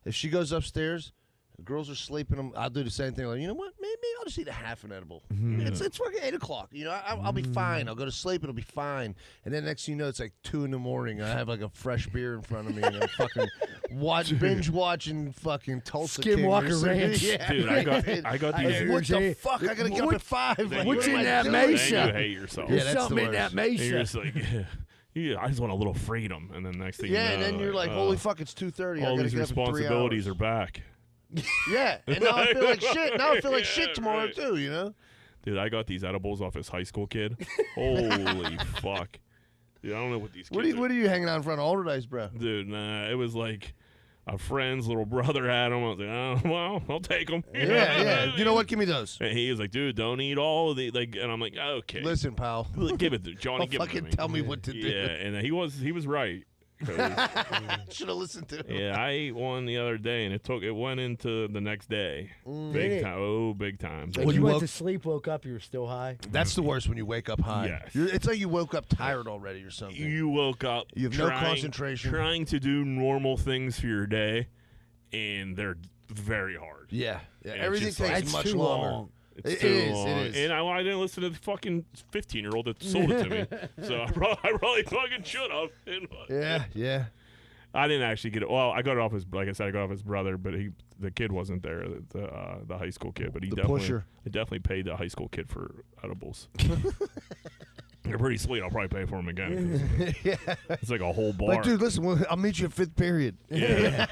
if she goes upstairs, the girls are sleeping. I'll do the same thing. Like, you know what? Maybe I'll just eat a half an edible. It's fucking 8 o'clock. You know, I'll be fine. I'll go to sleep. It'll be fine. And then next thing you know, it's like 2 a.m. And I have like a fresh beer in front of me and I'm fucking binge watching fucking Tulsa King or Skinwalker something. Ranch. Yeah. Dude, I got these. I- What the Jay, fuck? I gotta get up what- at 5. Like, what's what am in I that doing? Mesa? Then you hate yourself. Yeah, There's that's something the in that worst. And you're Mesa. just like, yeah, I just want a little freedom, and then next thing you know, Yeah, and then you're like, holy fuck, it's 2:30. I all gotta these get up in 3 responsibilities hours. are back. Yeah, and now I feel like shit. Now I feel like Yeah, shit tomorrow right. too. You know? Dude, I got these edibles off this high school kid. Holy fuck. Dude, I don't know what these kids What are you hanging out in front of Alderdice, bro? Dude, nah, it was like a friend's little brother had them. I was like, oh, well, I'll take them. Yeah. You know what? Give me those. And he was like, dude, don't eat all of the, like, and I'm like, okay. Listen, pal. Give it to Johnny. Don't Give it to fucking me. tell me what to do. Yeah, and he was right. 'Cause, Should have listened to him. yeah, I ate one the other day, and it went into the next day. Did Big it? time. Oh, big time. Like When you you went woke- to sleep, woke up, you were still high. That's the worst when you wake up high. Yes. It's like you woke up tired already or something. You woke up. You have no concentration. Trying to do normal things for your day, and they're very hard. Yeah. it's Everything just like- takes That's much too longer. long. It's It too is, long. it is. And I didn't listen to the fucking 15-year-old that sold it to me. So I probably fucking should have. Yeah. I didn't actually get it. Well, I got it off his, like I said, I got it off his brother, but the kid wasn't there, the high school kid. But The definitely, pusher. I definitely paid the high school kid for edibles. They're pretty sweet. I'll probably pay for them again. Yeah. It's like a whole bar. Like, dude, listen, I'll meet you at 5th period. Yeah.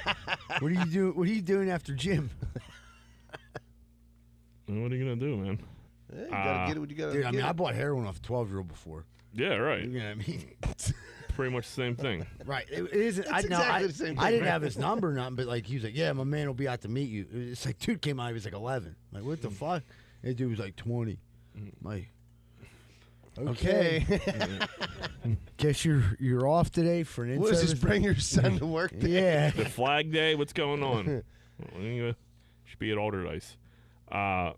What are you doing after gym? What are you gonna do, man? Yeah, you gotta get it when you gotta Dude, get I mean, it. I bought heroin off a 12-year-old before. Yeah, right. You know what I mean? Pretty much the same thing. Right. It isn't. It's exactly the same I thing, didn't right? have his number or nothing, but like he was like, yeah, my man will be out to meet you. It's like dude came out, he was like 11. Like what the fuck? That dude was like 20. Like okay. Guess you're off today for an What is this? in-service. Bring your son to work day? Yeah. The Flag Day. What's going on? Well, you should be at Alderdice. I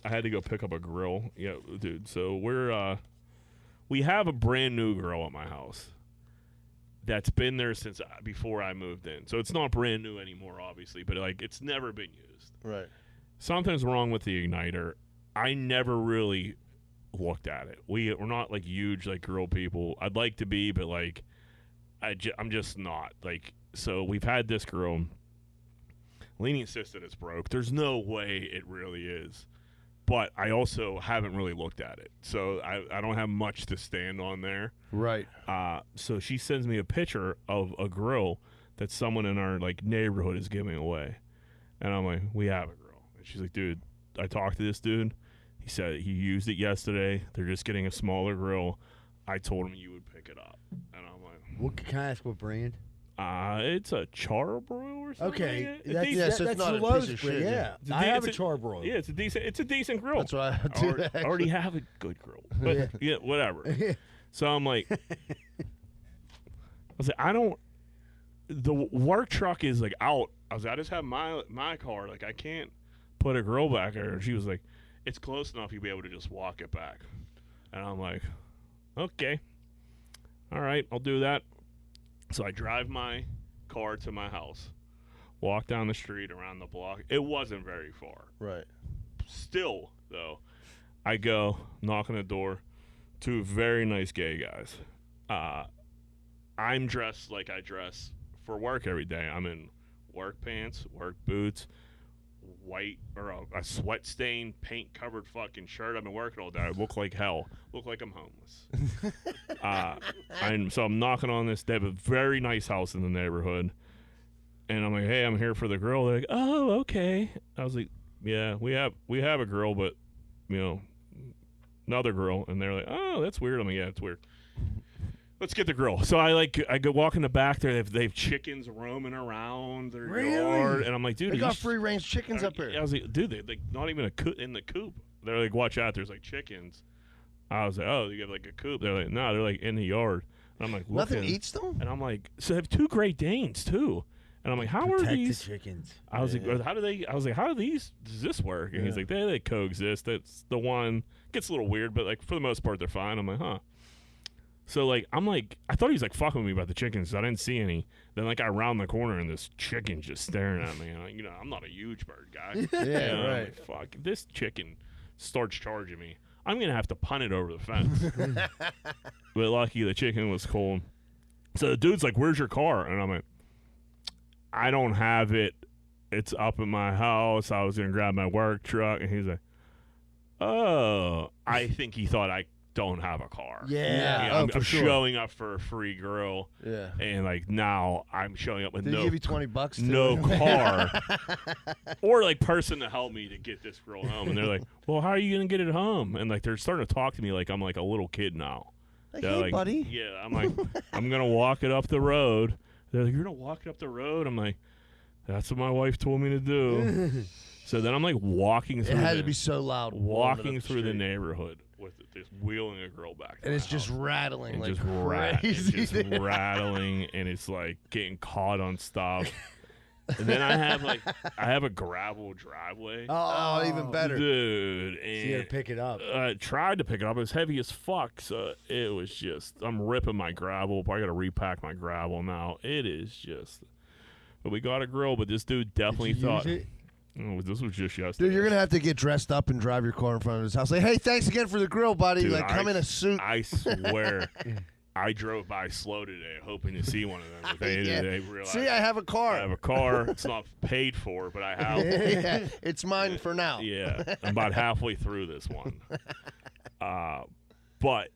had to go pick up a grill. Yeah, dude. So we have a brand new grill at my house that's been there since before I moved in. So it's not brand new anymore, obviously, but like it's never been used. Right. Something's wrong with the igniter. I never really looked at it. We're not like huge like grill people. I'd like to be, but like I'm just not. Like so we've had this grill. Leaning insisted it's broke. There's no way it really is. But I also haven't really looked at it. So I don't have much to stand on there. Right. So she sends me a picture of a grill that someone in our like neighborhood is giving away. And I'm like, we have a grill. And she's like, dude, I talked to this dude. He said he used it yesterday. They're just getting a smaller grill. I told him you would pick it up. And I'm like, What can I ask? What brand? it's a Charbroil or something. Okay, like that. that's, Yeah, so it's that's not the a lowest piece of brand. shit, Yeah, It's a I de- have a it's a- charbroil. Yeah, it's a decent grill. That's why I I do already, that. I already have a good grill. But yeah, whatever. So I'm like, I was like, the work truck is like out. I was like, I just have my car. Like I can't put a grill back there. And she was like, it's close enough you'll be able to just walk it back. And I'm like, okay, all right, I'll do that. So I drive my car to my house, walk down the street around the block. It wasn't very far. Right. Still, though, I go, knock on the door. two very nice gay guys. I'm dressed like I dress for work every day. I'm in work pants, work boots, white or a sweat stained, paint covered fucking shirt. I've been working all day. I look like hell. Look like I'm homeless. So I'm knocking on this. They have a very nice house in the neighborhood, and I'm like, hey, I'm here for the grill. They're like, oh, okay. I was like, yeah, we have a grill, but another grill. And they're like, oh, that's weird. I'm like, yeah, it's weird. Let's get the grill. So I go walk in the back there. They have chickens roaming around their yard, and I'm like, dude, they got free range chickens up here. I was like, dude, they not even in the coop. They're like, watch out, there's like chickens. I was like, oh, you have like a coop. They're like, no, they're like in the yard. And I'm like, nothing eats them. And I'm like, so they have 2 Great Danes too. And I'm like, how are these the chickens? I was like, how do they? I was like, how does this work? And he's like, they coexist. That's the one gets a little weird, but like for the most part they're fine. I'm like, huh. So, like, I'm like, I thought he was, like, fucking with me about the chickens, so I didn't see any. Then, like, I round the corner, and this chicken's just staring at me. And, I'm not a huge bird guy. Yeah, right. I'm like, fuck, this chicken starts charging me. I'm going to have to punt it over the fence. But lucky the chicken was cold. So the dude's like, where's your car? And I'm like, I don't have it. It's up in my house. I was going to grab my work truck. And he's like, oh, I think he thought I don't have a car. Yeah. I'm showing up for a free grill. Yeah. And like now I'm showing up with Did he give you $20 no car or like person to help me to get this grill home. And they're like, well, how are you gonna get it home? And like they're starting to talk to me like I'm like a little kid now. Like, hey, like, buddy. Yeah. I'm like, I'm gonna walk it up the road. They're like, you're gonna walk it up the road? I'm like, that's what my wife told me to do. So then I'm like walking through. It had to be so loud. Walking through the neighborhood with just wheeling a girl back. And it's just rattling and like just crazy. It's just rattling, and it's like getting caught on stuff. And then I have a gravel driveway. Oh, even better, dude. So And you had to pick it up. I tried to pick it up. It was heavy as fuck. So it was just, I'm ripping my gravel. I got to repack my gravel now. It is just. But we got a grill. But this dude definitely thought. Oh, this was just yesterday. Dude, you're gonna have to get dressed up and drive your car in front of his house. Like, hey, thanks again for the grill, buddy. Dude, like, come in a suit. I swear, I drove by slow today, hoping to see one of them. But they realized. See, I have a car. I have a car. It's not paid for, but I have one. Yeah, it's mine for now. Yeah, I'm about halfway through this one. But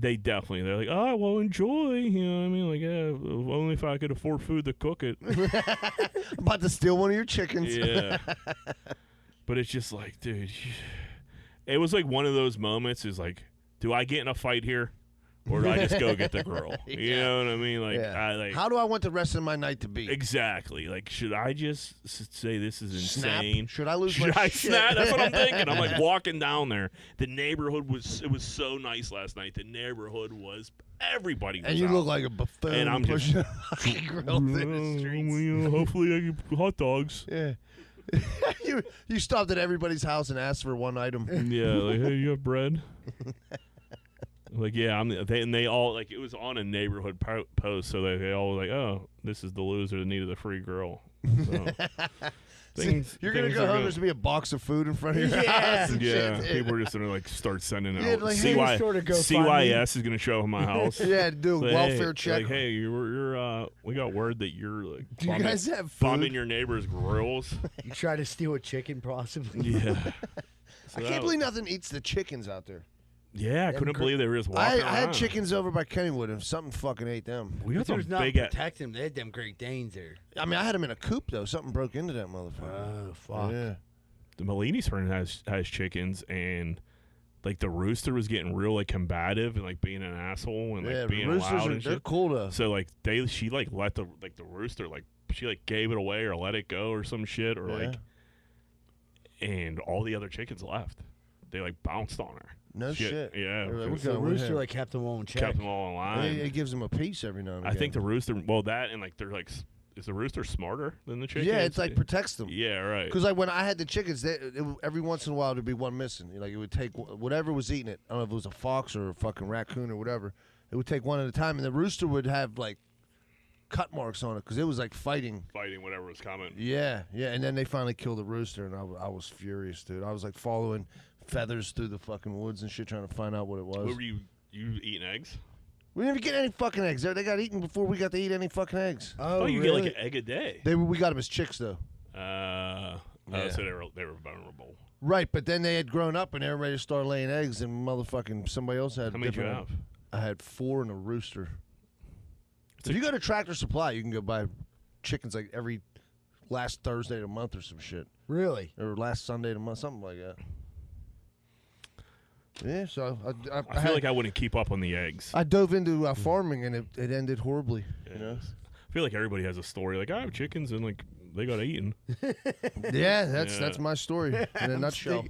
they're like, oh, well, enjoy. You know what I mean? Like, yeah, only if I could afford food to cook it. I'm about to steal one of your chickens. Yeah. But it's just like, dude, it was like one of those moments is like, do I get in a fight here? Or do I just go get the girl? You know what I mean? Like, how do I want the rest of my night to be? Exactly. Like, should I just say this is insane? Snap? Should I lose Should my I shit? snap? That's what I'm thinking. I'm like walking down there. The neighborhood was so nice last night. The neighborhood was everybody was and you out. look like a buffoon. And I'm pushing just a fucking grill through the streets. Hopefully I get hot dogs. Yeah. you stopped at everybody's house and asked for one item. Yeah, like, hey, you have bread? Like, yeah, they all, like, it was on a neighborhood post, so they all were like, oh, this is the loser that needed a free grill. So, you're going to go home, there's going to be a box of food in front of your house. And yeah, shit. people are just going to, like, start sending it Yeah, out. like, CYS is going to show up at my house. Yeah, do a like, welfare check. Like, hey, we got word that you're, like, do you guys have food? bombing your neighbor's grills. You try to steal a chicken, possibly? Yeah. I can't believe nothing eats the chickens out there. Yeah, I couldn't believe they were just walking around. I had chickens over by Kennywood, and something fucking ate them. We got some There's not big protect them. They had them Great Danes there. I mean, I had them in a coop, though. Something broke into that motherfucker. Oh, fuck. Yeah. The Malini's friend has chickens, and like the rooster was getting real like combative and like being an asshole and like being loud and shit. They're cool though. So like she like let the rooster like she like gave it away or let it go or some shit or like, and all the other chickens left. They like bounced on her. No shit. Yeah. Like, The rooster like kept them all in check. Kept them all in line. It gives them a piece every now and again. I think the rooster. Well, that and like they're like. Is the rooster smarter than the chickens? Yeah, it's like protects them. Yeah, right. Because like when I had the chickens, every once in a while there'd be one missing. Like it would take whatever was eating it. I don't know if it was a fox or a fucking raccoon or whatever. It would take one at a time, and the rooster would have like cut marks on it because it was like fighting whatever was coming. Yeah, and then they finally killed the rooster, and I was furious, dude. I was like following feathers through the fucking woods and shit, trying to find out what it was. What were you You eating eggs? We didn't even get any fucking eggs. They got eaten before we got to eat any fucking eggs. Oh, you really? get like an egg a day. We got them as chicks though. So they were vulnerable. Right, but then they had grown up and everybody started laying eggs, and motherfucking somebody else had. How many did you have? I had 4 and a rooster. If you go to Tractor Supply, you can go buy chickens like every last Thursday of the month or some shit. Really? Or last Sunday of the month, something like that. Yeah, so I feel like I wouldn't keep up on the eggs. I dove into farming and it ended horribly. Yes. You know. I feel like everybody has a story. Like I have chickens and like they got eaten. Yeah, that's my story in a nutshell.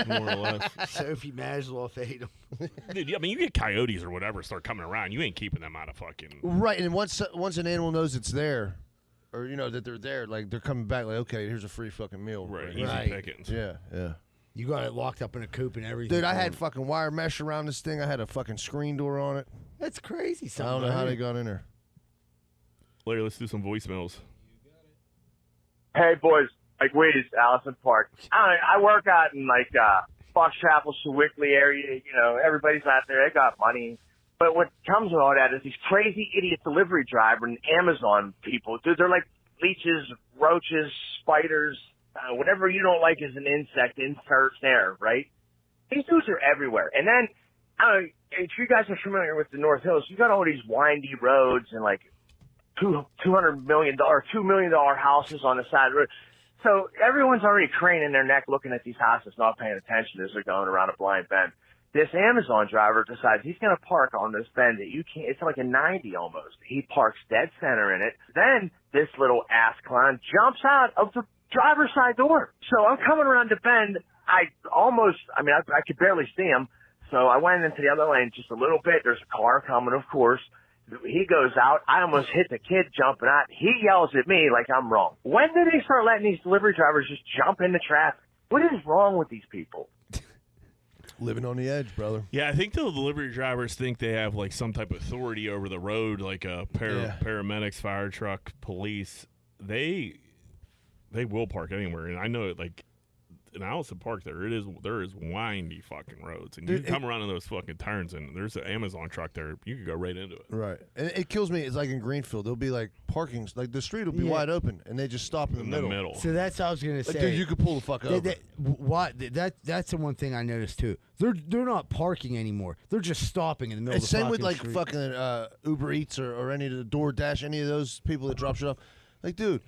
More or less. Sophie Maslow ate them. Dude, I mean, you get coyotes or whatever start coming around. You ain't keeping them out of fucking. Right, and once an animal knows it's there, or that they're there, like they're coming back. Like, okay, here's a free fucking meal. Right, easy Right. pickings. Yeah. You got it locked up in a coop and everything. Dude, I had fucking wire mesh around this thing. I had a fucking screen door on it. That's crazy. I don't know how they got in there. Larry, let's do some voicemails. Hey, boys. Like, wait, it's Allison Park. I work out in, like, Fox Chapel, Sewickley area. You know, everybody's out there. They got money. But what comes with all that is these crazy idiot delivery driver and Amazon people. Dude, they're like leeches, roaches, spiders, whatever you don't like as an insect, insert there, right? These dudes are everywhere. And then, I don't know, if you guys are familiar with the North Hills, you got all these windy roads and, like, $200 million, $2 million houses on the side of the road. So everyone's already craning their neck looking at these houses, not paying attention as they're going around a blind bend. This Amazon driver decides he's going to park on this bend that you can't, it's like a 90 almost. He parks dead center in it. Then this little ass clown jumps out of the driver's side door. So I'm coming around the bend. I could barely see him. So I went into the other lane just a little bit. There's a car coming, of course. He goes out. I almost hit the kid jumping out. He yells at me like I'm wrong. When did they start letting these delivery drivers just jump into traffic? What is wrong with these people? Living on the edge, brother. Yeah, I think the delivery drivers think they have like some type of authority over the road, like a paramedics, fire truck, police. They will park anywhere, and I know it. Like in Allison Park, there is windy fucking roads, and Dude, you come around in those fucking turns, and there's an Amazon truck there. You could go right into it. Right, and it kills me. It's like in Greenfield, there'll be like parkings, like the street will be wide open, and they just stop in the middle. So that's what I was gonna say. Dude, you could pull the fuck over. That's the one thing I noticed too. They're not parking anymore. They're just stopping in the middle. And of the same with like street. fucking Uber Eats or any of the DoorDash, any of those people that drop shit off. Like, dude.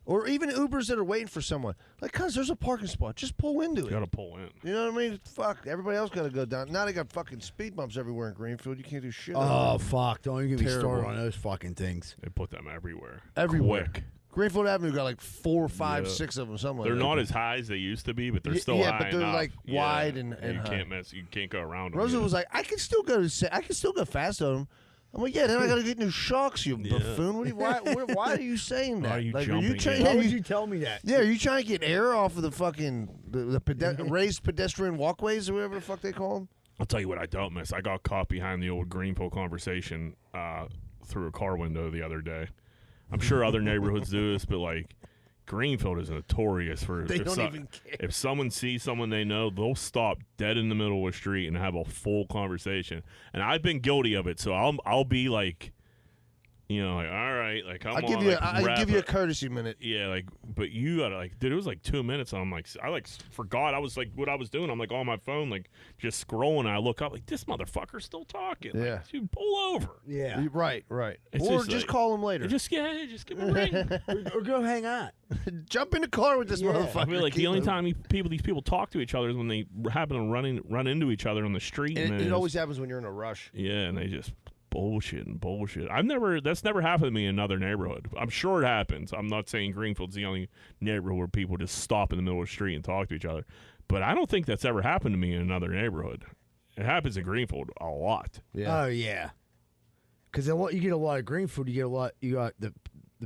Or even Ubers that are waiting for someone. Like, cuz there's a parking spot. Just pull into it. You gotta pull in. You know what I mean? Fuck. Everybody else got to go down. Now they got fucking speed bumps everywhere in Greenfield. You can't do shit. Oh fuck! Don't even get me Terrible. started on those fucking things. They put them everywhere. Everywhere. Quick. Greenfield Avenue got like 4, 5, Yeah. 6 of them. Something They're like not that. as high as they used to be, but they're still yeah, high but they're enough. like Yeah. wide and you high. can't mess. You can't go around them. Rosa was like, I can still go fast on them. I'm like, yeah, then I got to get new shocks, you buffoon. Why are you saying that? Why are you like, jumping in? Why would you tell me that? Yeah, are you trying to get air off of the fucking raised pedestrian walkways or whatever the fuck they call them? I'll tell you what I don't miss. I got caught behind the old Greenfield conversation through a car window the other day. I'm sure other neighborhoods do this, but like Greenfield is notorious for They don't even care. If someone sees someone they know, they'll stop dead in the middle of the street and have a full conversation. And I've been guilty of it, so I'll be like, you know, like, all right, like I'll give you a courtesy minute. Yeah, like, but you gotta like, dude, it was like 2 minutes, and I'm like, I like forgot I was like what I was doing. I'm like on my phone, like just scrolling. And I look up, like this motherfucker's still talking. Yeah, like, dude, pull over. Yeah, right. It's Or just just like- call him later. Just give him a ring. or go hang out. Jump in the car with this motherfucker. I feel like Keep the only moving. time these people talk to each other is when they happen to run into each other on the street. And And it always happens when you're in a rush. yeah, and they just bullshit. That's never happened to me in another neighborhood. I'm sure it happens. I'm not saying Greenfield's the only neighborhood where people just stop in the middle of the street and talk to each other, but I don't think that's ever happened to me in another neighborhood. It happens in Greenfield a lot. Yeah. Oh yeah, because you get a lot of Greenfield. You got the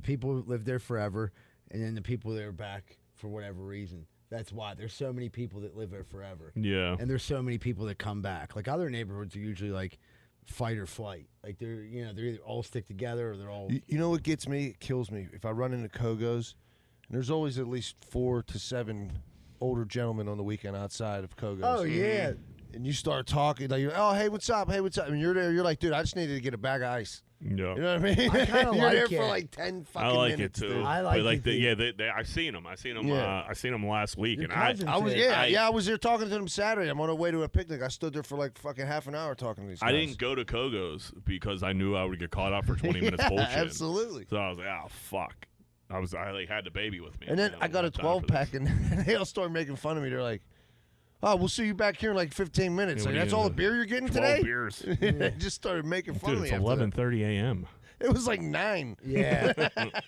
people who live there forever, and then the people that are back for whatever reason. That's why there's so many people that live there forever. Yeah. And there's so many people that come back. Like other neighborhoods are usually like fight or flight. Like they're either all stick together or they're all. You know what gets me? It kills me. If I run into Kogo's, and there's always at least 4 to 7 older gentlemen on the weekend outside of Kogo's. Oh yeah. and you start talking, like, oh, hey, what's up? Hey, what's up? And you're there, you're like, dude, I just needed to get a bag of ice. Yeah. You know what I mean? I kinda you're like there it. for like 10 fucking I like minutes. it too. Dude. I like but like it, they, dude. I seen them. I seen them. Yeah. I seen them last week, Your and I cousin I was said- I was there talking to them Saturday. I'm on our way to a picnic. I stood there for like fucking half an hour talking to these guys. I didn't go to Kogo's because I knew I would get caught up for 20 minutes bullshit. Absolutely. So I was like, oh fuck. I like had the baby with me. And then I got a don't have time 12 for this. pack, and they all started making fun of me. They're like, "Oh, we'll see you back here in like 15 minutes." Yeah, Like, what are that's you all the gonna beer you're getting 12 today. beers. They just started making fun Dude, of me. it's after that. 11:30 a.m. It was like 9. Yeah,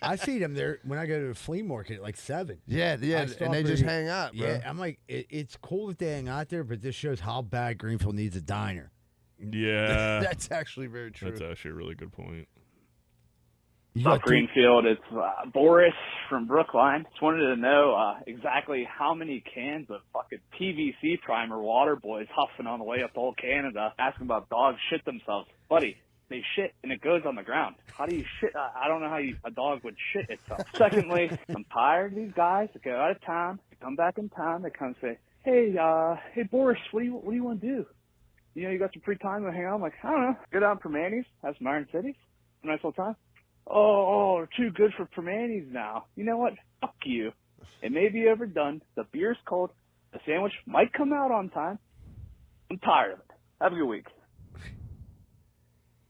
I see them there when I go to the flea market at like 7. Yeah, I stop and they just there- hang out, bro. Yeah, I'm like, it's cool that they hang out there, but this shows how bad Greenfield needs a diner. Yeah, That's actually very true. that's actually a really good point. You What's up, got three- Greenfield? It's Boris from Brookline. Just wanted to know exactly how many cans of fucking PVC primer water boys huffing on the way up to old Canada, asking about dogs shit themselves. Buddy, they shit and it goes on the ground. How do you shit? I don't know how a dog would shit itself. Secondly, I'm tired of these guys that go out of town, they come back in town, they come say, hey Boris, what do you want to do? You know, you got some free time to hang out? I'm like, I don't know. Go down to Permanis, have some Iron Cities, have a nice little time. Oh, too good for Permanis now. You know what? Fuck you. It may be overdone. The beer's cold. The sandwich might come out on time. I'm tired of it. Have a good week.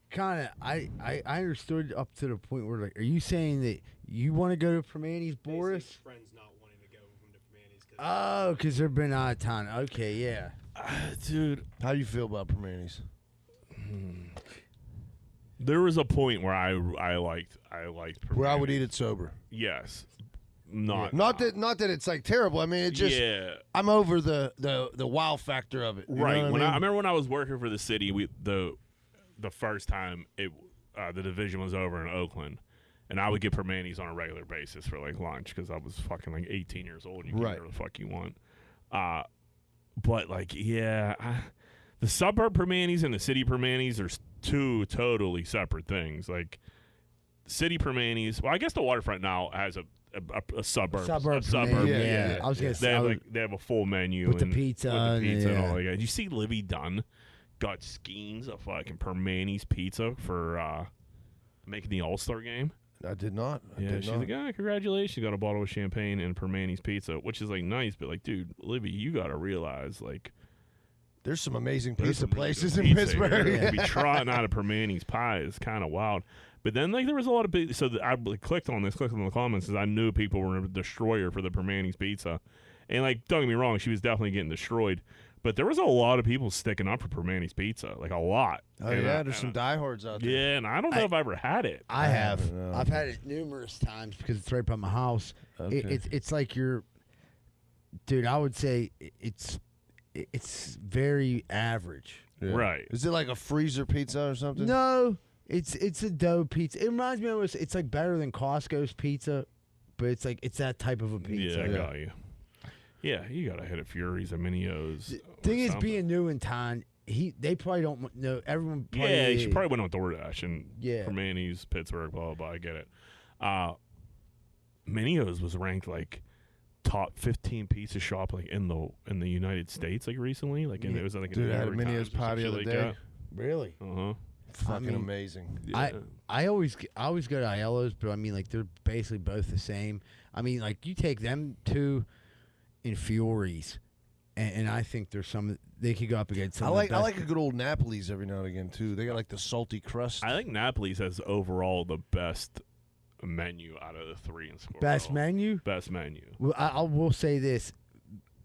kind of I understood up to the point where, like, are you saying that you want to go to Permanis, Boris? Friends not wanting to go to Permanis. Oh, because they've been out of town. Okay, yeah. Dude, How do you feel about Permanis? there was a point where I liked Where I would Permanis. eat it sober. Yes, not Not that it's like terrible. I mean, it just yeah. I'm over the wow factor of it. You Right. know what When I mean? remember when I was working for the city, the first time the division was over in Oakland, and I would get Permanis on a regular basis for like lunch because I was fucking like 18 years old. And you can Right. do whatever the fuck you want. But like, yeah, the suburb Permanis and the city Permanis are two totally separate things. Like city Permanis, well, I guess the waterfront now has a suburb. Suburb, a suburb. yeah. yeah. I was gonna They say have they have a full menu with the and- pizza with the and- pizza and yeah. all that. Did you see Livy Dunn got skeins of fucking Permanis pizza for making the All-Star game? I did not. I Yeah, did she's not. like, ah, congratulations, you got a bottle of champagne and Permanis pizza, which is like nice, but like, dude, Livy, you gotta realize like There's some amazing there's pizza some really places good in pizza here. Pittsburgh. To be trotting out of Permanis pie is kind of wild. But then like there was a lot of so I clicked on the comments because I knew people were a destroyer for the Permanis pizza, and like don't get me wrong, she was definitely getting destroyed. But there was a lot of people sticking up for Permanis pizza, like a lot. Oh And yeah, I- there's some and diehards out there. yeah, and I don't know if I ever had it. I have. haven't, no. I've had it numerous times because it's right by my house. Okay. It's like dude. I would say it's very average. Yeah. Right. Is it like a freezer pizza or something? No, it's a dough pizza. It reminds me of it's like better than Costco's pizza, but it's that type of a pizza. Yeah, I got you. Yeah, you gotta hit a Fury's, a Minios. Thing is, being new in town, they probably don't know. Everyone probably, Yeah, she probably went on DoorDash and Yeah. Permanis, Pittsburgh, blah blah blah. I get it. Minios was ranked like top 15 pizza shop like in the United States like recently. Like and it was like Dude, I had a New York Minios Times or some pie the shit other like day. really. Uh huh. Fucking mean, amazing. Yeah. I always go to Aiello's, but I mean, like, they're basically both the same. I mean, like, you take them two in Furries, and I think there's some they could go up against. Some I of like the I best. like a good old Napoli's every now and again too. They got like the salty crust. I think Napoli's has overall the best menu out of the three in Squirrel. best menu. Best menu. Well, I will say this: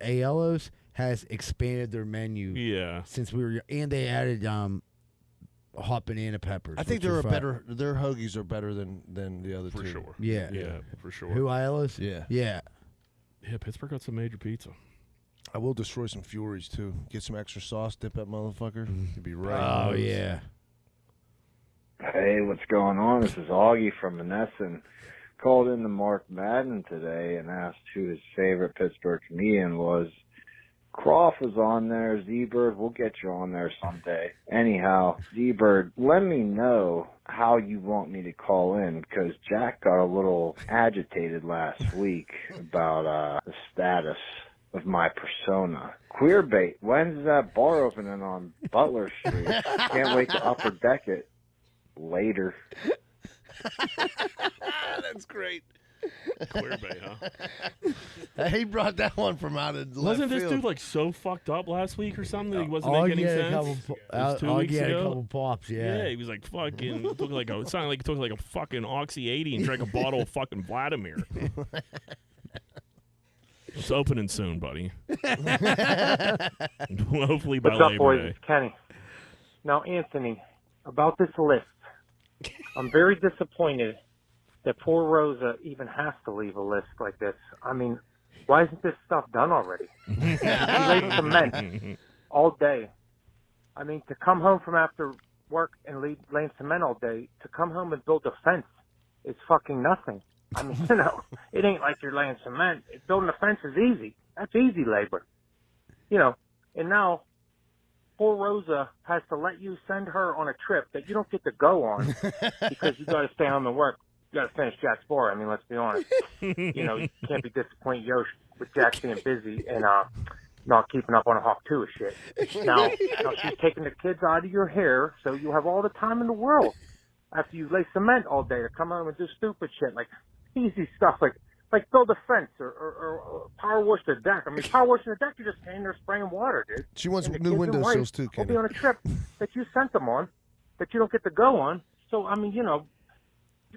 Aiello's has expanded their menu Yeah. since we were, and they added hot banana peppers. I think which are fire. their hoagies are better than the other For two. sure. Yeah. Yeah, for sure. Who Aiello's? Yeah. Yeah. Yeah, Pittsburgh got some major pizza. I will destroy some Furies too. Get some extra sauce, dip that motherfucker. You'd be right. Oh yeah. Hey, what's going on? This is Augie from Menneson. Called in to Mark Madden today and asked who his favorite Pittsburgh comedian was. Croft was on there. Z-Bird, we'll get you on there someday. Anyhow, Z-Bird, let me know how you want me to call in, because Jack got a little agitated last week about the status of my persona. Queer bait. When's that bar opening on Butler Street? Can't wait to upper deck it. Later. That's great. Queer bait, huh? He brought that one from out of left Wasn't this field. dude like so fucked up last week or something that he wasn't Oh, making yeah, any a sense? couple, It was 2 weeks a ago. couple pops, Yeah, he was like fucking took like a it sounded like he took like a fucking Oxy 80 and drank a bottle of fucking Vladimir. It's opening soon, buddy. Hopefully by What's up, Labor boys? Day. It's Kenny. Now, Anthony, about this list, I'm very disappointed that poor Rosa even has to leave a list like this. I mean, why isn't this stuff done already? She laid cement all day. I mean, to come home from after work and lay cement all day, to come home and build a fence is fucking nothing. I mean, it ain't like you're laying cement. Building a fence is easy. That's easy labor. And now poor Rosa has to let you send her on a trip that you don't get to go on because you got to stay home and work. You got to finish Jack's bar. I mean, let's be honest. You can't be disappointed, with Jack being busy and not keeping up on a Hawk 2 of shit. Now she's taking the kids out of your hair, so you have all the time in the world after you lay cement all day to come home and do stupid shit like easy stuff like build a fence or power wash the deck. I mean, power washing the deck, you're just standing there spraying water, dude. She wants And the new kids and wife windowsills too, will Kenny. be on a trip that you sent them on that you don't get to go on. So, I mean, you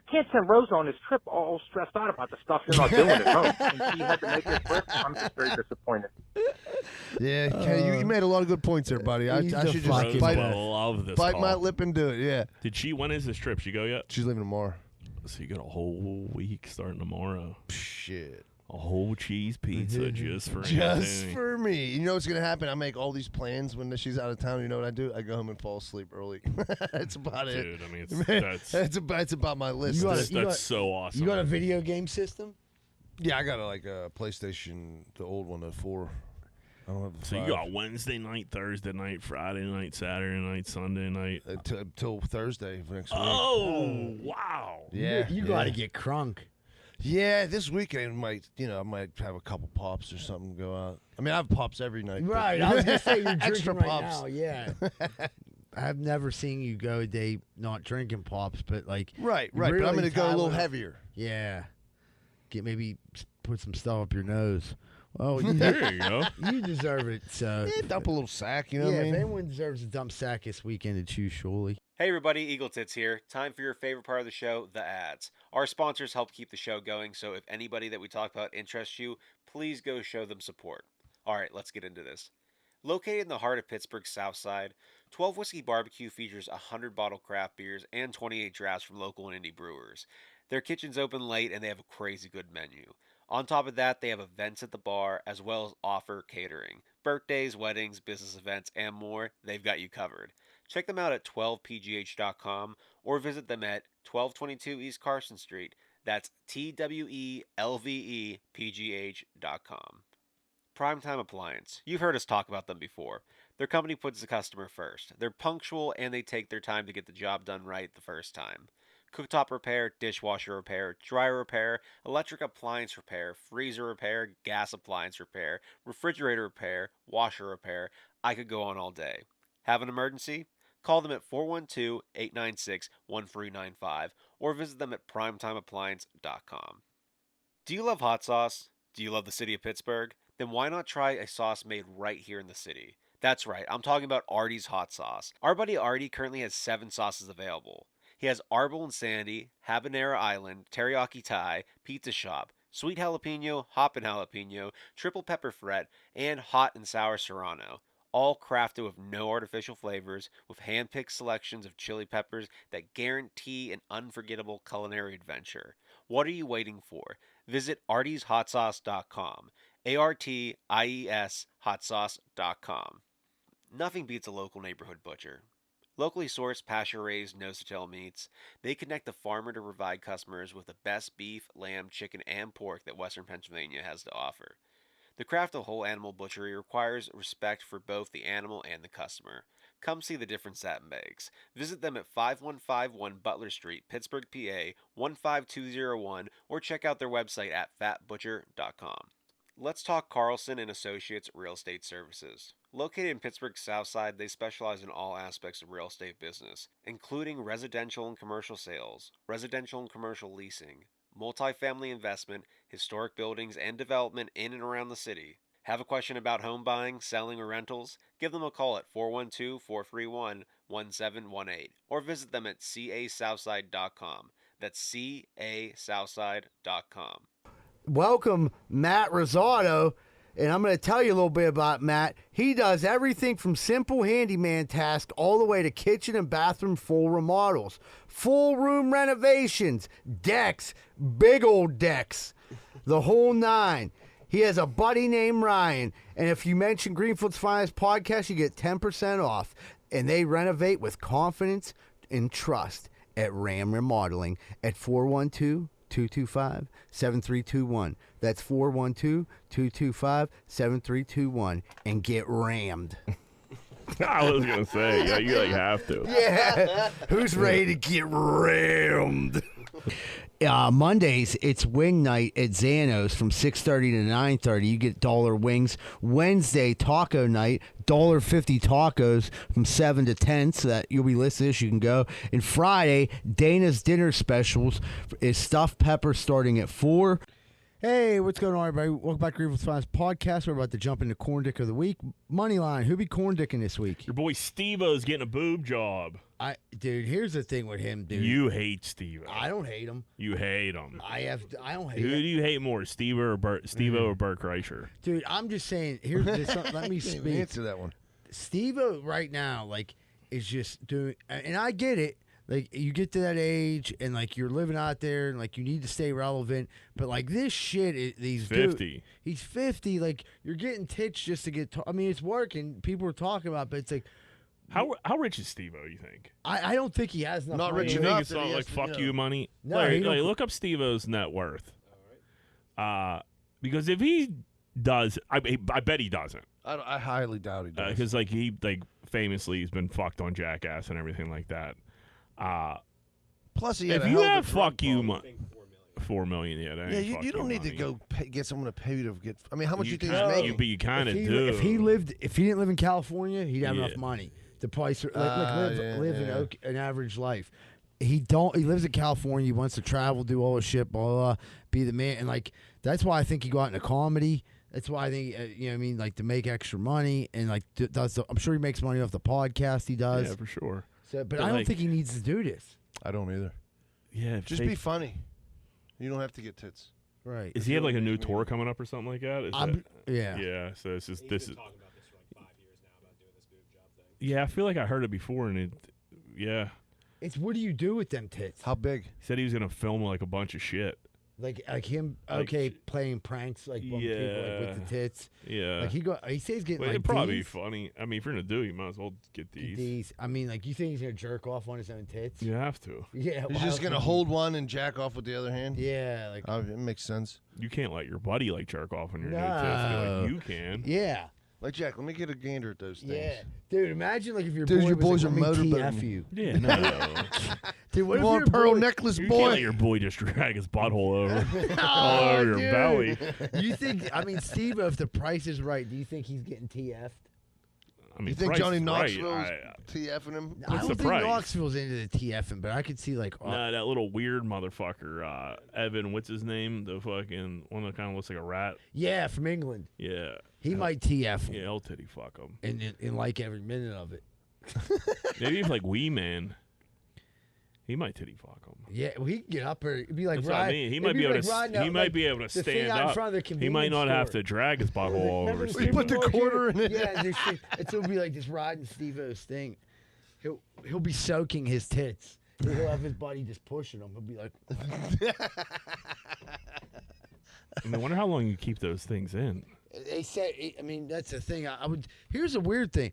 can't send Rosa on this trip all stressed out about the stuff you're not doing at home. And she had to make this trip. I'm just very disappointed. Yeah, Kenny, you made a lot of good points there, buddy. I he's should the just fucking Rose best. will love this bite call. my lip and do it. Yeah, Did she? When is this trip? She go yet? she's leaving tomorrow. So you got a whole week starting tomorrow. Shit. A whole cheese pizza just for Just Anthony. for me. You know what's gonna happen? I make all these plans when she's out of town. You know what I do? I go home and fall asleep early. That's about it. Dude, I mean, That's about my list. that's so awesome. You got a video game system? Yeah, I got a PlayStation, the old one, the 4. I don't have the So you 5. got Wednesday night, Thursday night, Friday night, Saturday night, Sunday night. Until Thursday of next week. Oh, wow. Yeah, You got to get crunk. Yeah, this weekend I might have a couple pops or something go out. I mean, I have pops every night. but- Right. I was going to say you're Extra drinking right pops. now. Yeah. I've never seen you go a day not drinking pops, but like. Right. But I'm really going to go a little Tyler- heavier. Yeah. Maybe put some stuff up your nose. Oh, There you go. you deserve it. So. Yeah, dump a little sack, you know yeah, what I if mean? anyone deserves a dump sack this weekend, it's you, surely. Hey everybody, Eagle Tits here. Time for your favorite part of the show, the ads. Our sponsors help keep the show going, so if anybody that we talk about interests you, please go show them support. Alright, let's get into this. Located in the heart of Pittsburgh's South Side, 12 Whiskey Barbecue features 100 bottle craft beers and 28 drafts from local and indie brewers. Their kitchen's open late and they have a crazy good menu. On top of that, they have events at the bar as well as offer catering. Birthdays, weddings, business events, and more, they've got you covered. Check them out at 12pgh.com or visit them at 1222 East Carson Street. That's TWELVEPGH.com. Primetime Appliance. You've heard us talk about them before. Their company puts the customer first. They're punctual and they take their time to get the job done right the first time. Cooktop repair, dishwasher repair, dryer repair, electric appliance repair, freezer repair, gas appliance repair, refrigerator repair, washer repair. I could go on all day. Have an emergency? Call them at 412-896-1395 or visit them at primetimeappliance.com. Do you love hot sauce? Do you love the city of Pittsburgh? Then why not try a sauce made right here in the city? That's right, I'm talking about Artie's Hot Sauce. Our buddy Artie currently has 7 sauces available. He has Arbol and Sandy, Habanero Island, Teriyaki Thai, Pizza Shop, Sweet Jalapeno, Hoppin' Jalapeno, Triple Pepper Fret, and Hot and Sour Serrano. All crafted with no artificial flavors, with hand-picked selections of chili peppers that guarantee an unforgettable culinary adventure. What are you waiting for? Visit artieshotsauce.com. ARTIES hotsauce.com. Nothing beats a local neighborhood butcher. Locally sourced, pasture-raised, nose-to-tail meats, they connect the farmer to provide customers with the best beef, lamb, chicken, and pork that Western Pennsylvania has to offer. The craft of whole animal butchery requires respect for both the animal and the customer. Come see the difference that makes. Visit them at 5151 Butler Street, Pittsburgh, PA 15201, or check out their website at fatbutcher.com. Let's talk Carlson and Associates Real Estate Services. Located in Pittsburgh's South Side, they specialize in all aspects of real estate business, including residential and commercial sales, residential and commercial leasing, multifamily investment, historic buildings, and development in and around the city. Have a question about home buying, selling, or rentals? Give them a call at 412-431-1718 or visit them at casouthside.com. That's casouthside.com. Welcome, Matt Rosado. And I'm going to tell you a little bit about Matt. He does everything from simple handyman tasks all the way to kitchen and bathroom full remodels, full room renovations, decks, big old decks, the whole nine. He has a buddy named Ryan. And if you mention Greenfield's Finest Podcast, you get 10% off. And they renovate with confidence and trust at Ram Remodeling at 412-225-7321. That's 412-225-7321. And get rammed. I was going to say, yeah, you have to. Yeah. Who's ready to get rammed? Mondays, it's wing night at Zano's from 6:30 to 9:30. You get dollar wings. Wednesday, taco night, $1.50 tacos from 7 to 10, so that you'll be listening to this, you can go. And Friday, Dana's dinner specials is stuffed pepper starting at 4. Hey, what's going on, everybody? Welcome back to Greenfield's Finest Podcast. We're about to jump into Corn Dick of the Week. Moneyline, who be Corn Dicking this week? Your boy Steve-O's getting a boob job. Dude, here's the thing with him, dude. You hate Steve-O. I don't hate him. You hate him. I don't hate Who him. do you hate more, Steve-O or Bert Kreischer? Dude, I'm just saying, here's this, let me speak. Answer that one. Steve-O right now, is just doing, and I get it. You get to that age, and, you're living out there, and, you need to stay relevant. But, this shit, he's 50. He's 50. You're getting tits just to get, I mean, it's working. People are talking about it, but it's like. How rich is Steve-O, you think? I don't think he has enough Not money. rich You enough. think it's not like fuck you money? No, Larry, he don't- look up Steve-O's net worth. Because if he does, I bet he doesn't. I highly doubt he does. Because he famously he's been fucked on Jackass and everything like that. Plus, he had if a you hell of a have drug fuck you problem. $4 million, yeah, that Yeah, ain't you don't need money. to go get someone to pay you to get. I mean, how much you think kinda- he's making? But you kind of do. If he didn't live in California, he'd have enough money to price live an average life. He lives in California. He wants to travel, do all this shit, blah, blah, blah, be the man, and that's why I think he got into comedy. That's why I think to make extra money and I'm sure he makes money off the podcast he does. Yeah, for sure. So, but I don't think he needs to do this. I don't either. Yeah, Just be funny. You don't have to get tits. Right. Is he have a new tour coming up or something like that? Yeah. Yeah. So this is He's been talking about this for 5 years now about doing this boob job thing. Yeah, I feel like I heard it before, and yeah. It's what do you do with them tits? How big? He said he was gonna film a bunch of shit. Like him, playing pranks on people with the tits. Yeah. He says he's getting It'd probably be D's. funny. I mean, if you're gonna do it, you might as well get these. D's. I mean, you think he's gonna jerk off on his own tits? You have to. Yeah. He's just gonna hold one and jack off with the other hand. Yeah. It makes sense. You can't let your buddy jerk off on your new No. tits. You can. Yeah. Like Jack, let me get a gander at those things. Yeah. Dude, imagine if your Dude, boy your was boys like, are let me motorboating. TF you. Yeah, no. Dude, what You if want your a pearl boy, necklace, You boy? can't let your boy just drag his butthole over all Oh, over your dude. belly. You think? I mean, Steve, if the price is right, do you think he's getting TF'd? I mean, You think price Johnny is right. Knoxville's TFing him? I What's don't the think price? Knoxville's into the TFing, but I could see Nah, that little weird motherfucker, Evan. What's his name? The fucking one that kind of looks like a rat. yeah, from England. Yeah. He might TF him Yeah, he'll titty fuck him. and like every minute of it. Maybe if Wee Man, he might titty fuck him. Yeah, well, he can get up there. It'd be like That's what I ride- mean. He it'd might be able like to. riding He out, might like, be able to the thing stand out in up. front of the He might not convenience have store. to drag his butthole all over. Remember Steve. put the quarter in it. Yeah, it'll be like just riding Steve-O's thing. He'll be soaking his tits. He'll have his buddy just pushing him. He'll be like, I wonder how long you keep those things in. they say. I mean, that's the thing. I would. Here's a weird thing.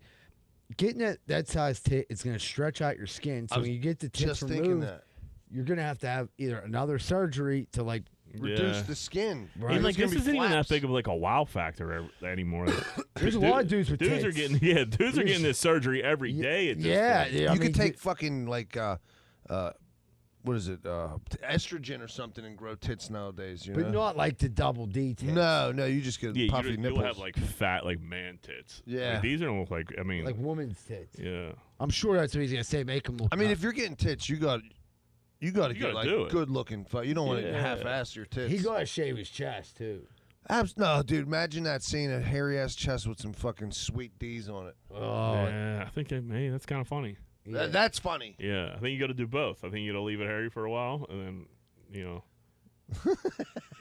Getting that size tit, it's going to stretch out your skin. So when you get the tits Just thinking removed, that. you're going to have either another surgery to Reduce Yeah. the skin. Right. And There's gonna this be isn't even that flaps. big of a wow factor anymore. There's a lot of dudes with dudes are tits. dudes are getting this surgery every day. At this Yeah, point. yeah. I You mean, could take fucking what is it, estrogen or something and grow tits nowadays. You But know? not like the double D tits. No, you just get puffy you'll nipples. have like fat, like man tits. Yeah. Like, these don't look like. I mean, Like woman's tits. yeah. I'm sure that's what he's gonna say. Make them look. I mean, if you're getting tits, you got to get gotta like do it. good looking. You don't want to Yeah. half-ass your tits. he gotta shave his chest too. No, dude. Imagine that seeing a hairy ass chest with some fucking sweet D's on it. Oh, Yeah, I think that's kind of funny. yeah. That's funny. Yeah, I think you got to do both. I think you got to leave it hairy for a while, and then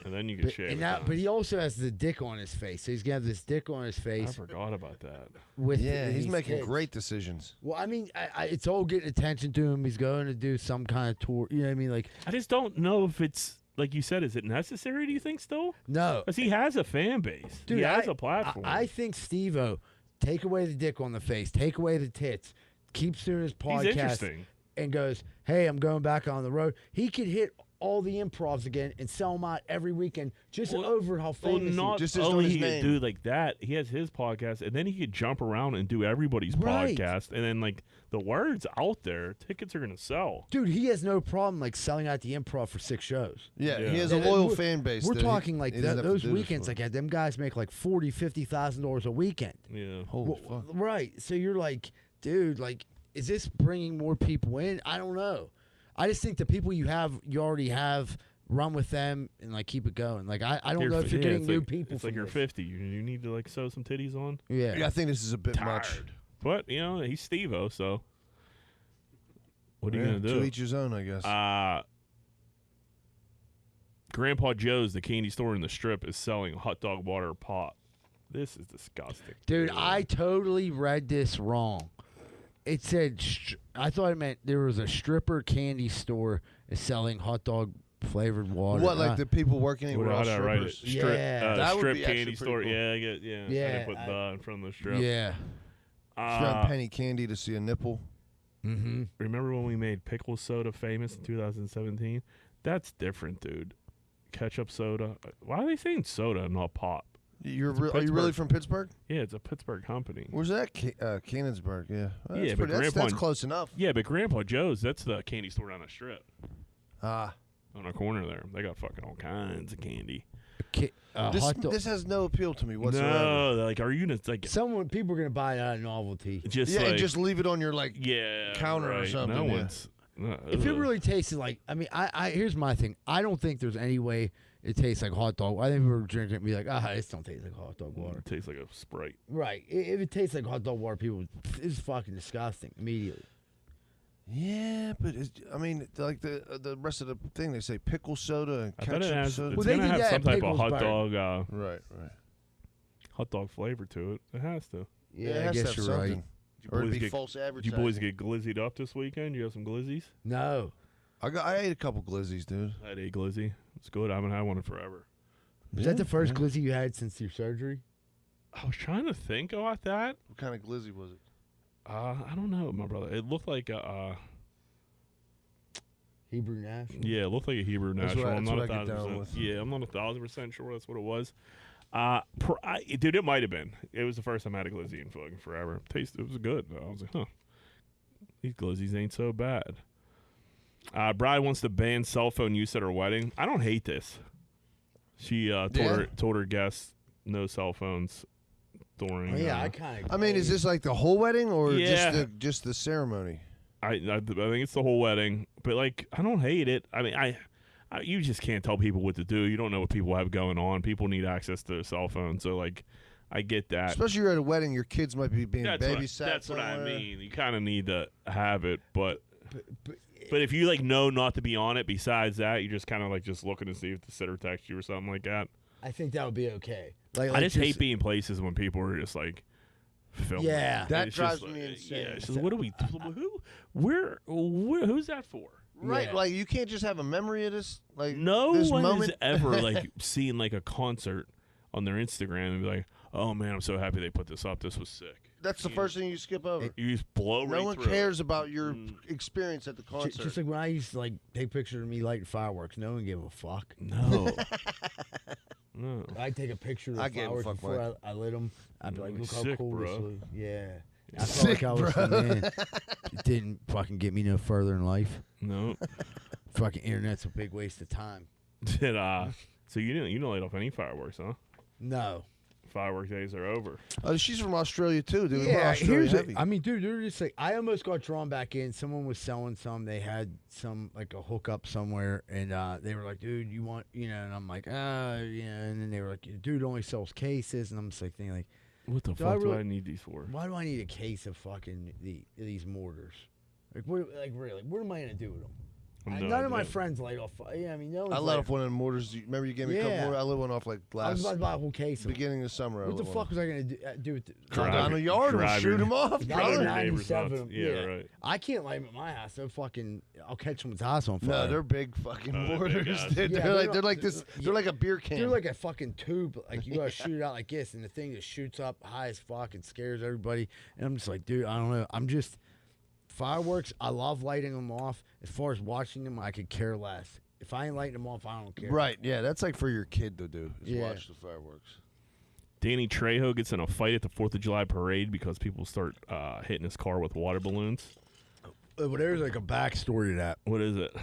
and then you can shave it down. But he also has the dick on his face. So he's gonna have this dick on his I face. forgot about that. With Yeah, he's these making tits. great decisions. Well, I mean, it's all getting attention to him. He's going to do some kind of tour. You know what I mean? Like, I just don't know if it's like you said. Is it necessary? Do you think still? no, Because he has a fan base. dude, he has I- a platform. I think Steve-O, take away the dick on the face, take away the tits, keeps doing his He's podcast, interesting. and goes, "Hey, I'm going back on the road." He could hit all the improvs again and sell them out every weekend just over how Well, famous not Just his- only his he could name. do like that, he has his podcast, and then he could jump around and do everybody's Right. podcast, and then like the word's out there, tickets are gonna sell. Dude, he has no problem like selling out the improv for 6 shows. Yeah, Yeah. he has a And loyal we're- fan base. We're that he- talking like he doesn't have to those do this weekends, for. like them guys make like $40,000-$50,000 a weekend. Yeah. Holy Well, fuck. right. So you're like, dude, like, is this bringing more people in? I don't know. I just think the people you already have, run with them and like keep it going. Like I don't know if you're getting it's new like, people. It's like from you're this. 50. You need to like sew some titties on. Yeah. Yeah, I think this is a bit much. Tired. But he's Steve-O, so what are you Yeah, gonna do? To each his own, I guess. Grandpa Joe's, the candy store in the Strip, is selling Hotdog Water Pop. This is disgusting, Dude, I totally read this wrong. It said I thought it meant there was a stripper candy store is selling hot dog flavored water. What, like the people working in What, were all how did I write it? strippers? Strip, Yeah. That would strip be actually candy pretty store. cool. Yeah, I get. Yeah, I Yeah, didn't put the in front of the strip. Yeah. Spend penny candy to see a nipple. Mm-hmm. Remember when we made pickle soda famous in 2017? That's different, dude. Ketchup soda. Why are they saying soda and not pop? Are you Pittsburgh. really from Pittsburgh? Yeah, it's a Pittsburgh company. Where's that? Cannonsburg. Yeah. Well, Yeah, that's, but that's Grandpa- close enough. Yeah, but Grandpa Joe's, that's the candy store down the strip. Ah. On a corner there. They got fucking all kinds of candy. This has no appeal to me whatsoever. No, like our units, like People are gonna buy it out of novelty. just Yeah, like, and just leave it on your counter or right. something. No yeah. one's. No, If it ugh. really tasted like, I mean, I here's my thing. I don't think there's any way it tastes like hot dog. I think we were drinking it and be like, this don't taste like hot dog water. It tastes like a Sprite. Right. If it tastes like hot dog water, people, it's fucking disgusting immediately. Yeah, but I mean, like the rest of the thing, they say pickle soda and I bet ketchup it has. soda. It's Well, they gonna did have that some at type of hot Picklesburg. dog, Right. hot dog flavor to it. It has to. Yeah, Yeah, it I has to guess have you're right. something. Did Or you it'd boys be get- false Did you advertising. boys get glizzied up this weekend? You have some glizzies? No. I ate a couple glizzies, dude. I had a glizzy. It's good. I haven't had one in forever. Was that the first glizzy you had since your surgery? I was trying to think about that. What kind of glizzy was it? I don't know, my brother. It looked like a. Hebrew National? Yeah, it looked like a Hebrew That's national. what I- I'm that's not what I get down 1,000%. with. Yeah, I'm not 1,000% sure that's what it was. Dude, it might have been. It was the first time I had a glizzy in fucking forever. It was good. I was like, huh, these glizzies ain't so bad. Bride wants to ban cell phone use at her wedding. I don't hate this. She told her guests no cell phones during. Oh, yeah, I kind of. I mean, is this like the whole wedding or Yeah. just the ceremony? I think it's the whole wedding, but like I don't hate it. I mean, you just can't tell people what to do. You don't know what people have going on. People need access to their cell phone, so like I get that. Especially you're at a wedding, your kids might be being That's babysat. that's what I somewhere. mean. You kind of need to have it, but if you like know not to be on it, besides that, you just kind of like just looking to see if the sitter texts you or something like that. I think that would be okay. I just hate being places when people are just like filming. Yeah. That It's just drives me insane. Yeah, it's just, what are we? Who's that for? Right, Yeah. like you can't just have a memory of this. Like No this one moment. has ever like seen like a concert on their Instagram and be like, "Oh man, I'm so happy they put this up. This was sick." That's the first thing you skip over. You just blow right No one through it. cares about your experience at the concert. Just like when I used to like take pictures of me lighting fireworks, no one gave a fuck. No. No. I'd take a picture of the I gave a fireworks fuck, before Mike. I lit them. I'd be like, You're look how sick, cool bro. this was. Yeah. I felt Sick, like I was the bro. man. It didn't fucking get me no further in life. No. Fucking internet's a big waste of time. Did so you didn't light off any fireworks, huh? No. Firework days are over. She's from Australia too, dude. Yeah, Australia heavy. I mean, dude, they're just like, I almost got drawn back in. Someone was selling some. They had some, like a hookup somewhere, and they were like, dude, you want, and I'm like, and then they were like, dude only sells cases, and I'm just like thinking, like, What the fuck do I need these for? why do I need a case of fucking these mortars? Like, what, like really, what am I gonna do with them? None of my friends light off. Yeah, I mean, no. I let off one of the mortars. Remember you gave me a couple more? I lit one off like I was last about to buy a whole case. beginning of summer. What the fuck was I gonna do with Come down the yard and shoot him off, brother. 97. Yeah, right. I can't light them at my house. They're fucking. I'll catch someone's house on fire. No, they're big fucking mortars. big Yeah, They're like this. They're like a beer can. They're like a fucking tube. Like you gotta shoot it out like this, and the thing just shoots up high as fuck and scares everybody. And I'm just like, dude, I don't know. I'm just fireworks. I love lighting them off. As far as watching them, I could care less. If I ain't lighting them off, I don't care. Right? Yeah, that's like for your kid to do. Is Yeah. watch the fireworks. Danny Trejo gets in a fight at the 4th of July parade because people start hitting his car with water balloons. But there's like a backstory to that. What is it?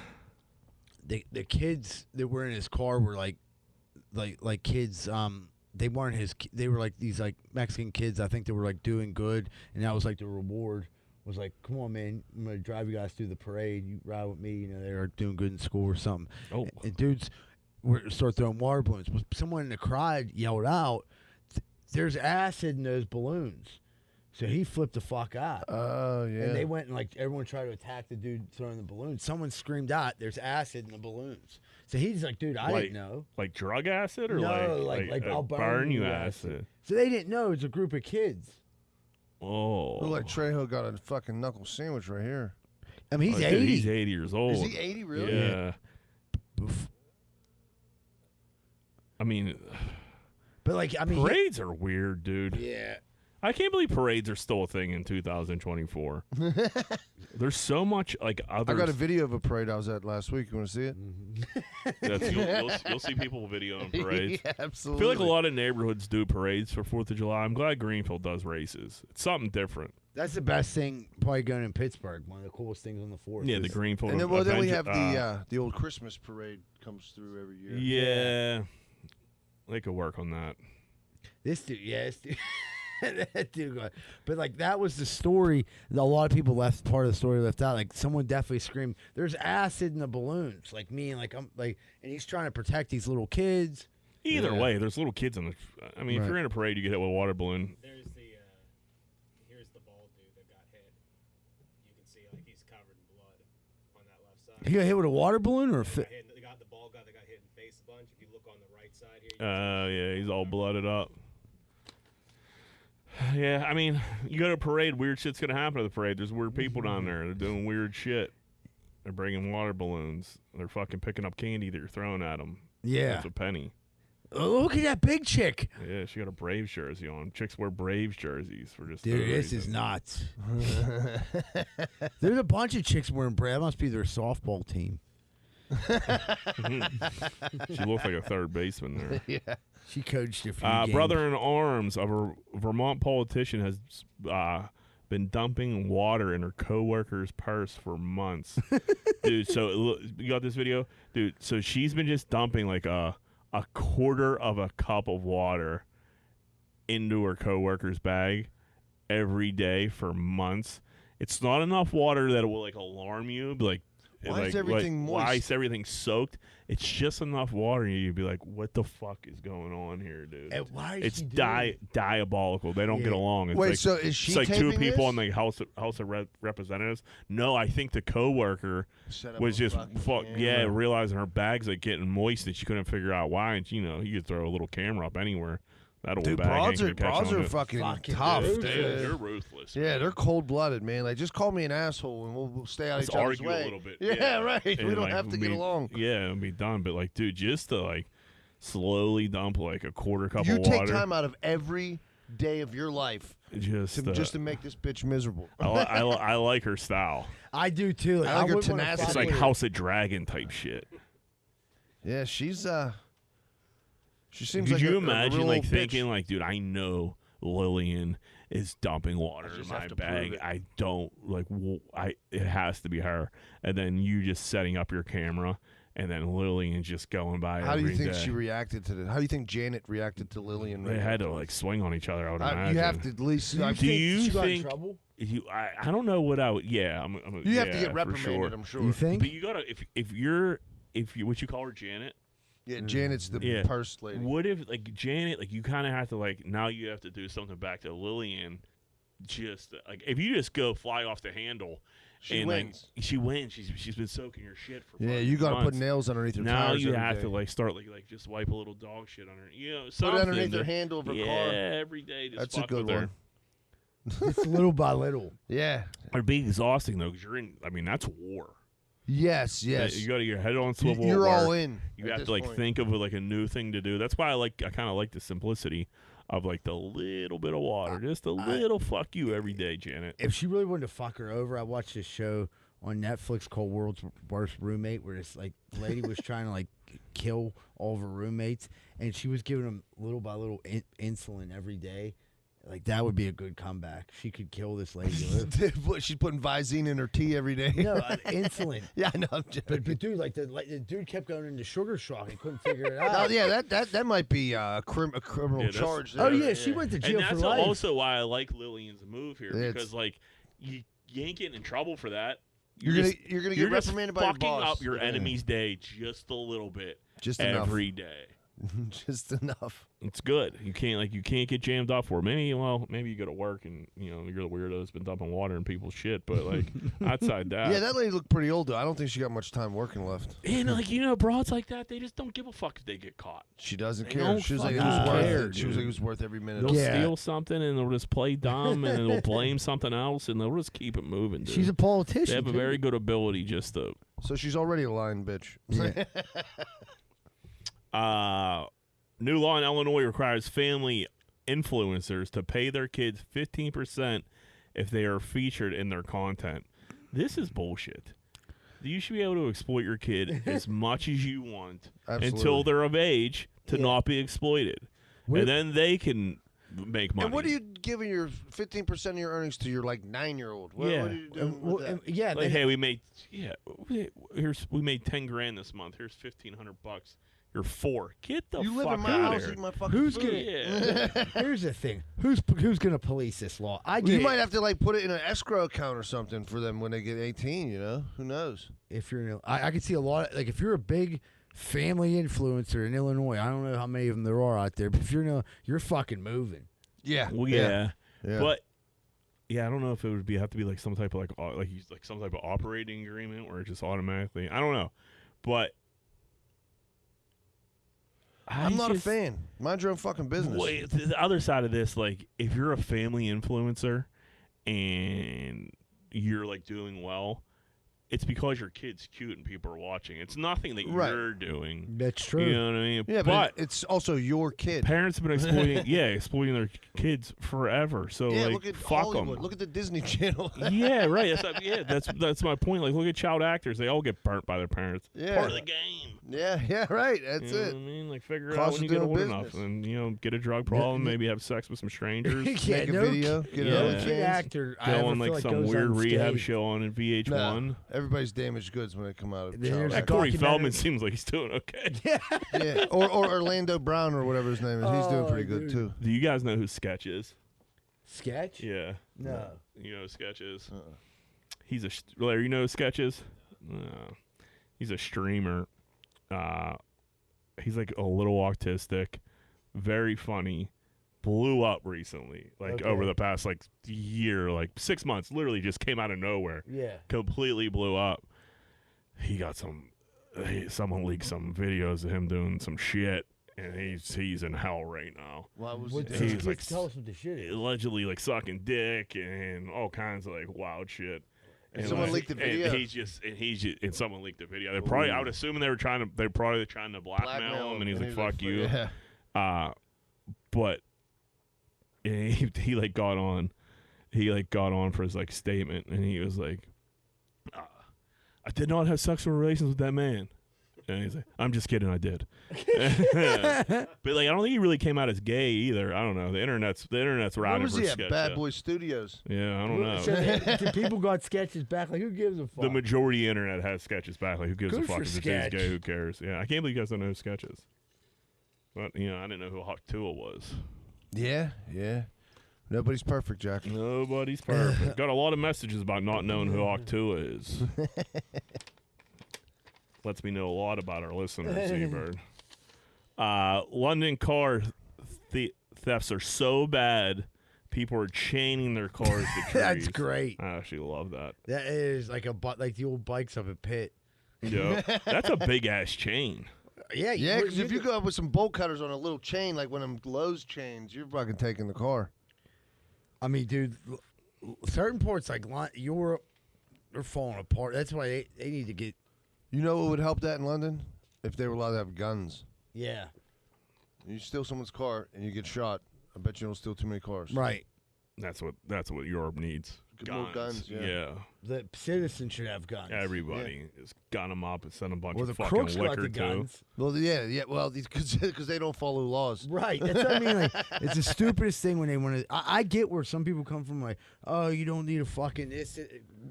The kids that were in his car were like kids. They weren't his. They were like these like Mexican kids. I think they were like doing good, and that was like the reward. Was like, come on, man, I'm gonna drive you guys through the parade. You ride with me. They were doing good in school or something. Oh, and dudes start throwing water balloons. But someone in the crowd yelled out, "There's acid in those balloons." So he flipped the fuck out. Oh yeah. And they went and like everyone tried to attack the dude throwing the balloons. Someone screamed out, "There's acid in the balloons." So he's like, "Dude, I didn't know." Like drug acid or No, like I'll burn you acid. So they didn't know it's a group of kids. Oh. Look like Trejo got a fucking knuckle sandwich right here. I mean, he's Dude, 80. he's 80 years old. Is he 80 really? Yeah. I mean, But like, I mean, parades are weird, dude. Yeah. I can't believe parades are still a thing in 2024. There's so much like other. I got a video of a parade I was at last week. You want to see it? You'll see people videoing parades. Yeah, I absolutely. feel like a lot of neighborhoods do parades for 4th of July. I'm glad Greenfield does races. It's something different. That's the best thing probably going in Pittsburgh. One of the coolest things on the 4th. Yeah, the Greenfield. And then we have the old Christmas parade comes through every year. Yeah, they could work on that. This dude, that dude. But like that was the story. That a lot of people left part of the story left out. Like someone definitely screamed, "There's acid in the balloons!" Like me, and like I'm like, and he's trying to protect these little kids. Either way, there's little kids in the. I mean, if you're in a parade, you get hit with a water balloon. There's here's the bald dude that got hit. You can see like he's covered in blood on that left side. He got hit with a water balloon or a They got the bald guy that got hit in the face a bunch. If you look on the right side here. Yeah, he's all blooded up. Yeah, I mean, you go to a parade, weird shit's gonna happen to the parade. There's weird people down there. They're doing weird shit. They're bringing water balloons. They're fucking picking up candy that you're throwing at them. Yeah. That's a penny. Oh, look at that big chick. Yeah, she got a Braves jersey on. Chicks wear Braves jerseys for just. Dude, no this reason. is nuts. There's a bunch of chicks wearing Brad. Must be their softball team. She looks like a third baseman there. Yeah. She coached a few games. Brother in arms of a Vermont politician has been dumping water in her coworker's purse for months. Dude, so look, you got this video? Dude, so she's been just dumping like a quarter of a cup of water into her coworker's bag every day for months. It's not enough water that it will like alarm you, but like Why is everything moist? Why is everything soaked? It's just enough water, and you'd be like, "What the fuck is going on here, dude?" And why is It's she doing diabolical. They don't get along. It's Wait, like, so is she it's like two taping people this? in the House of Representatives. No, I think the coworker Set up was a just fucking camera. realizing her bag's like getting moist, and she couldn't figure out why. And you could throw a little camera up anywhere. That old Dude, bag ain't broads gonna catch are on to it. fucking Fucking tough, dude. dude. They're ruthless. Yeah, they're cold blooded, man. Like, just call me an asshole and we'll stay out of Let's each other's argue way. a little bit. Yeah, right. And, We don't like, have to get along. Yeah, it'll be done. But like, dude, just to like slowly dump like a quarter cup You of take water. time out of every day of your life just to make this bitch miserable. I like her style. I do too. I like her wouldn't wanna tenacity. It's fuck like with her. House of Dragon type shit. Yeah, she seems Could like you a imagine real like bitch. thinking like, dude, I know Lillian is dumping water in just my have to prove bag. it. I don't like. It has to be her. And then you just setting up your camera, and then Lillian just going by. How do you think day. she reacted to this? How do you think Janet reacted to Lillian? They had to like swing on each other. I would imagine. You have to at least. Do you she got in think? trouble? I don't know what I would. Yeah, You have to yeah, get for reprimanded. sure. I'm sure. You think? But you gotta if you what you call her Janet. Yeah, Janet's the Yeah. purse lady. What if like Janet, like you kind of have to like now you have to do something back to Lillian. Just like if you just go fly off the handle, She and wins. Like, she wins. She's been soaking your shit for. Yeah, fucking you got to put months. nails underneath her Now tires you every have day. to like start like just wipe a little dog shit on her. You know, Put something it underneath to- the handle of her yeah, car. every day. Just That's a fuck good with her. one. It's little by little. Yeah. It'd be exhausting though, because you're in. I mean, that's war. Yes. Yes. You got to your head on swivel. You're at all work. in. You at have this to like point. think of like a new thing to do. That's why I kind of like the simplicity of like the little bit of water, just a little fuck you every day, Janet. If she really wanted to fuck her over, I watched this show on Netflix called World's Worst Roommate, where this like lady was trying to like kill all of her roommates, and she was giving them little by little insulin every day. Like that would be a good comeback. She could kill this lady. What, she's putting Visine in her tea every day. No, insulin. Yeah, I know. I'm joking. But dude, like the dude kept going into sugar shock. He couldn't figure it out. Oh, yeah, that might be a criminal Yeah, that's- charge. Oh there. yeah, she went to jail And for that's life. also why I like Lillian's move here, It's- because like you ain't getting in trouble for that. You're gonna get you're just reprimanded by your fucking boss. up your Yeah. enemy's day just a little bit, Just enough. every day. Just enough. It's good. You can't get jammed off for it. Maybe you go to work and you're the weirdo that's been dumping water in people's shit. But like outside that, Yeah, that lady looked pretty old though. I don't think she got much time working left. and like broads like that, they just don't give a fuck if they get caught. She doesn't They care. don't She was like it fucking was worth care, it. She was like dude. it was worth every minute. They'll Yeah. steal something and they'll just play dumb and they'll blame something else and they'll just keep it moving. Dude. She's a politician. They have a too. very good ability just to. So she's already a lying bitch. Yeah. New law in Illinois requires family influencers to pay their kids 15% if they are featured in their content. This is bullshit. You should be able to exploit your kid as much as you want Absolutely. until they're of age to Yeah. not be exploited. Wait- And then they can make money. And what are you giving your 15% of your earnings to your like 9-year-old? What Yeah. are you doing with that? Yeah, Like, hey, we made we made $10,000 this month. Here's $1,500. You're 4. Get the You live fuck in my out house, of eat here. my fucking Who's food. gonna? Yeah. Here's the thing. Who's gonna police this law? I You get might have to like put it in an escrow account or something for them when they get 18. Who knows? if you're. I can see a lot. Like if you're a big family influencer in Illinois, I don't know how many of them there are out there, but if you're fucking moving. Yeah. Well, yeah. Yeah. But yeah, I don't know if it would have to be like some type of like some type of operating agreement where it just automatically. I don't know, but I'm not a fan. Mind your own fucking business. Wait, the other side of this, like if you're a family influencer and you're like doing well, it's because your kid's cute and people are watching. It's nothing that Right. you're doing. That's true. You know what I mean? Yeah, but it's also your kid. parents have been exploiting their kids forever. So Yeah, like, look at fuck Hollywood. them. Look at the Disney Channel. Yeah, right. That's my point. Like, look at child actors; they all get burnt by their parents. Yeah. Part of the game. Yeah, right. That's You know it. what I mean? Like, figure it Cost out when of you get doing old business. enough, and get a drug problem, maybe have sex with some strangers, Yeah, Make a no video, ki- get it no on kid fans. actor. I go ever on feel like like some goes weird rehab unscathed. show on VH1. No, everybody's damaged goods when they come out of There's child a That acting. Corey documentary- Feldman seems like he's doing okay. Yeah, or Orlando Brown or whatever his name is. He's doing Oh, pretty good dude. too. Do you guys know who Sketch is? Sketch? Yeah, No. you know who Sketch is. He's a Larry. You know who Sketch is? No. He's a streamer. He's like a little autistic, very funny. Blew up recently, like Okay. over the past like year, like 6 months. Literally just came out of nowhere. Yeah. Completely blew up. He got someone leaked some videos of him doing some shit, and he's in hell right now. Why was What, He's just like tell us what the shit is. Allegedly like sucking dick and all kinds of like wild shit. And someone leaked the video? And someone leaked the video. They probably, I would assume they're probably trying to blackmail him, and he's like, "Fuck you." Yeah. But he like got on for his like statement, and he was like, "I did not have sexual relations with that man." And he's like, I'm just kidding, I did. But like, I don't think he really came out as gay either. I don't know. The internet's Where routed was for he sketch. at? Bad Boy Studios. Yeah, I don't know. So people got sketches back. Like, who gives a fuck? The majority of the internet has sketches back. Like, who gives a Good fuck for if it's sketch. gay? Who cares? Yeah, I can't believe you guys don't know who sketches. But I didn't know who Hawk Tua was. Yeah. Nobody's perfect, Jack. Nobody's perfect. Got a lot of messages about not knowing who Hawk Tua is. Lets me know a lot about our listeners, Z-Bird. London car thefts are so bad, people are chaining their cars to trees. That's great. I actually love that. That is like like the old bikes up at Pitt. Yeah, that's a big ass chain. Yeah, because if you go up with some bolt cutters on a little chain, like one of them Lowe's chains, you're fucking taking the car. I mean, dude, certain ports like Europe, they're falling apart. That's why they need to get. You know what would help that in London? If they were allowed to have guns. Yeah. You steal someone's car and you get shot. I bet you don't steal too many cars. Right. That's what Europe needs. Get more guns, yeah. The citizens should have guns. Everybody is gun them up and send a bunch Well, of the fucking crooks got liquor the too. guns. Well, yeah. Well, because they don't follow laws. Right. That's what I mean. Like, it's the stupidest thing when they want to. I get where some people come from. Like, oh, you don't need a fucking this.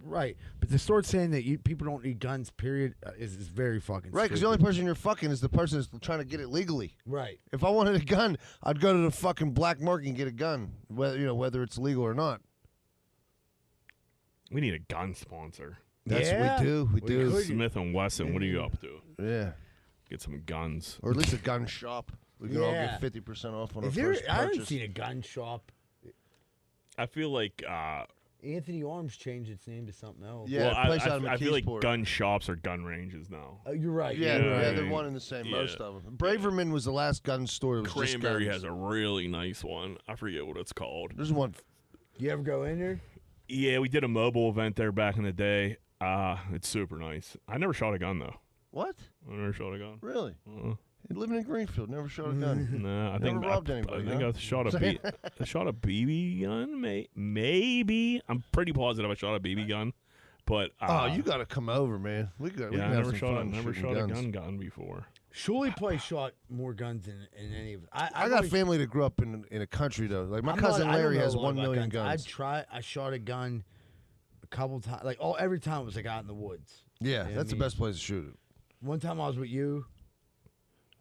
Right. But to start saying that people don't need guns, period, is very fucking. Right. Because the only person you're fucking is the person that's trying to get it legally. Right. If I wanted a gun, I'd go to the fucking black market and get a gun, whether it's legal or not. We need a gun sponsor. That's what we do. We do. Smith and Wesson, what are you up to? Yeah. Get some guns. Or at least a gun shop. We can all get 50% off on our first I haven't purchase. seen a gun shop. I feel like Anthony Arms changed its name to something else. Yeah, well, place out of I feel like McKeesport. gun shops are gun ranges now. You're right. Yeah, Yeah, they're one and the same, yeah. most of them. Braverman was the last gun store that was just Cranberry guns. has a really nice one. I forget what it's called. There's one. You ever go in there? Yeah, we did a mobile event there back in the day. It's super nice. I never shot a gun though. What? I never shot a gun. Really? Living in Greenfield, never shot a gun. Nah, I Never think robbed I anybody, think huh? I shot a BB gun. Maybe I'm pretty positive I shot a BB gun, but Oh, you got to come over, man. We yeah, can I have never some shot fun never shooting shot a guns. gun before. Surely Place shot more guns than any of it. I got family that grew up in a country though. Like my cousin Larry has 1 million guns. I shot a gun a couple times. Like every time it was like out in the woods. Yeah, You know that's the what I mean? best place to shoot it. One time I was with you.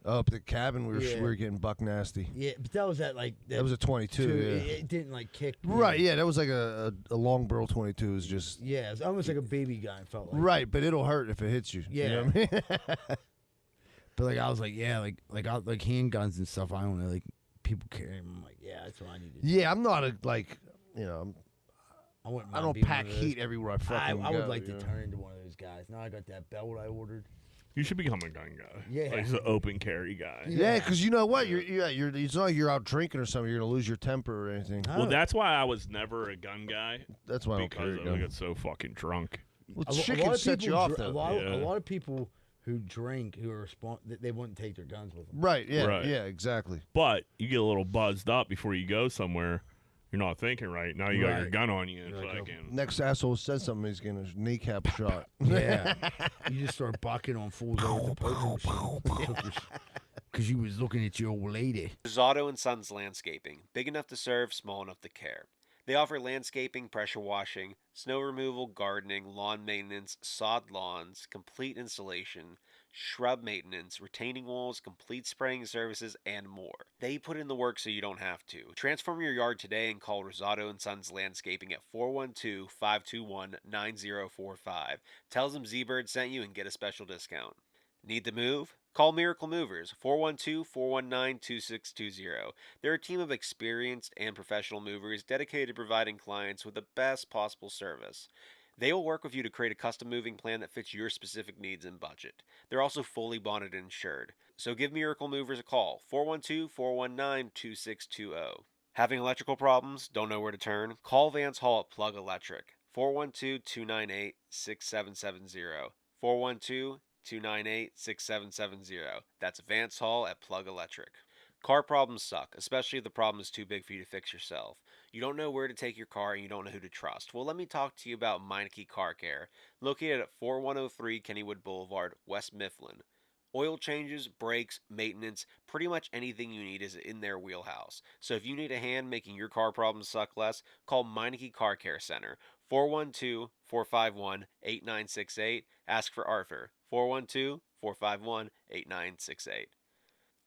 Up at the cabin, we Yeah. were getting buck nasty. Yeah, but that was at like That was a 22. Yeah. It didn't like kick. Right, yeah, that was like a long barrel 22. It was just Yeah, it was almost like a baby gun. It felt like. right, but it'll hurt if it hits you. Yeah. You know what I mean? But like I was like, yeah, like handguns and stuff. I don't know, like people carry them. I'm like, yeah, that's what I need to do. Yeah, I'm not a like, you know, I wouldn't I mind don't being pack one of those. heat everywhere I fucking I go. would like to you know? turn into one of those guys. Now I got that belt I ordered. You should become a gun guy. Yeah. Like just an open carry guy. Yeah, because you know what? You're it's not like you're out drinking or something. You're gonna lose your temper or anything. Well, that's why I was never a gun guy. That's why I don't because carry a I gun. get so fucking drunk. Well, A shit lot can of set people you off dr- though. Yeah. A lot of people who drink who are they wouldn't take their guns with them. Right? Yeah. Right. Yeah. Exactly. But you get a little buzzed up before you go somewhere. You're not thinking right. Now you got your Right. gun on you. And You're like, fucking, Next asshole says something, he's getting a kneecap shot. Yeah, you just start bucking on fools over the poker machine because you was looking at your old lady. Rosado and Sons Landscaping. Big enough to serve, small enough to care. They offer landscaping, pressure washing, snow removal, gardening, lawn maintenance, sod lawns, complete installation, shrub maintenance, retaining walls, complete spraying services, and more. They put in the work so you don't have to. Transform your yard today and call Rosado and Sons Landscaping at 412-521-9045. Tell them Z-Bird sent you and get a special discount. Need to move? Call Miracle Movers, 412-419-2620. They're a team of experienced and professional movers dedicated to providing clients with the best possible service. They will work with you to create a custom moving plan that fits your specific needs and budget. They're also fully bonded and insured. So give Miracle Movers a call, 412-419-2620. Having electrical problems? Don't know where to turn? Call Vance Hall at Plug Electric, 412-298-6770. 412-298-6770. That's Vance Hall at Plug Electric. Car problems suck, especially if the problem is too big for you to fix yourself. You don't know where to take your car and you don't know who to trust. Well, let me talk to you about Meineke Car Care, located at 4103 Kennywood Boulevard, West Mifflin. Oil changes, brakes, maintenance, pretty much anything you need is in their wheelhouse. So if you need a hand making your car problems suck less, call Meineke Car Care Center, 412-451-8968. Ask for Arthur, 412-451-8968.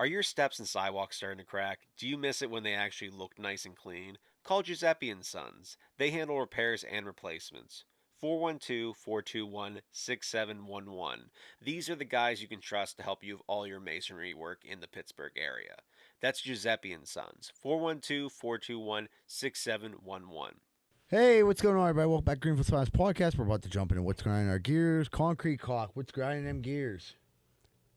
Are your steps and sidewalks starting to crack? Do you miss it when they actually look nice and clean? Call Giuseppe & Sons. They handle repairs and replacements. 412-421-6711. These are the guys you can trust to help you with all your masonry work in the Pittsburgh area. That's Giuseppe & Sons. 412-421-6711. Hey, what's going on, everybody? Welcome back to Greenfield Science Podcast. We're about to jump into what's grinding our gears. Concrete Cock, what's grinding them gears?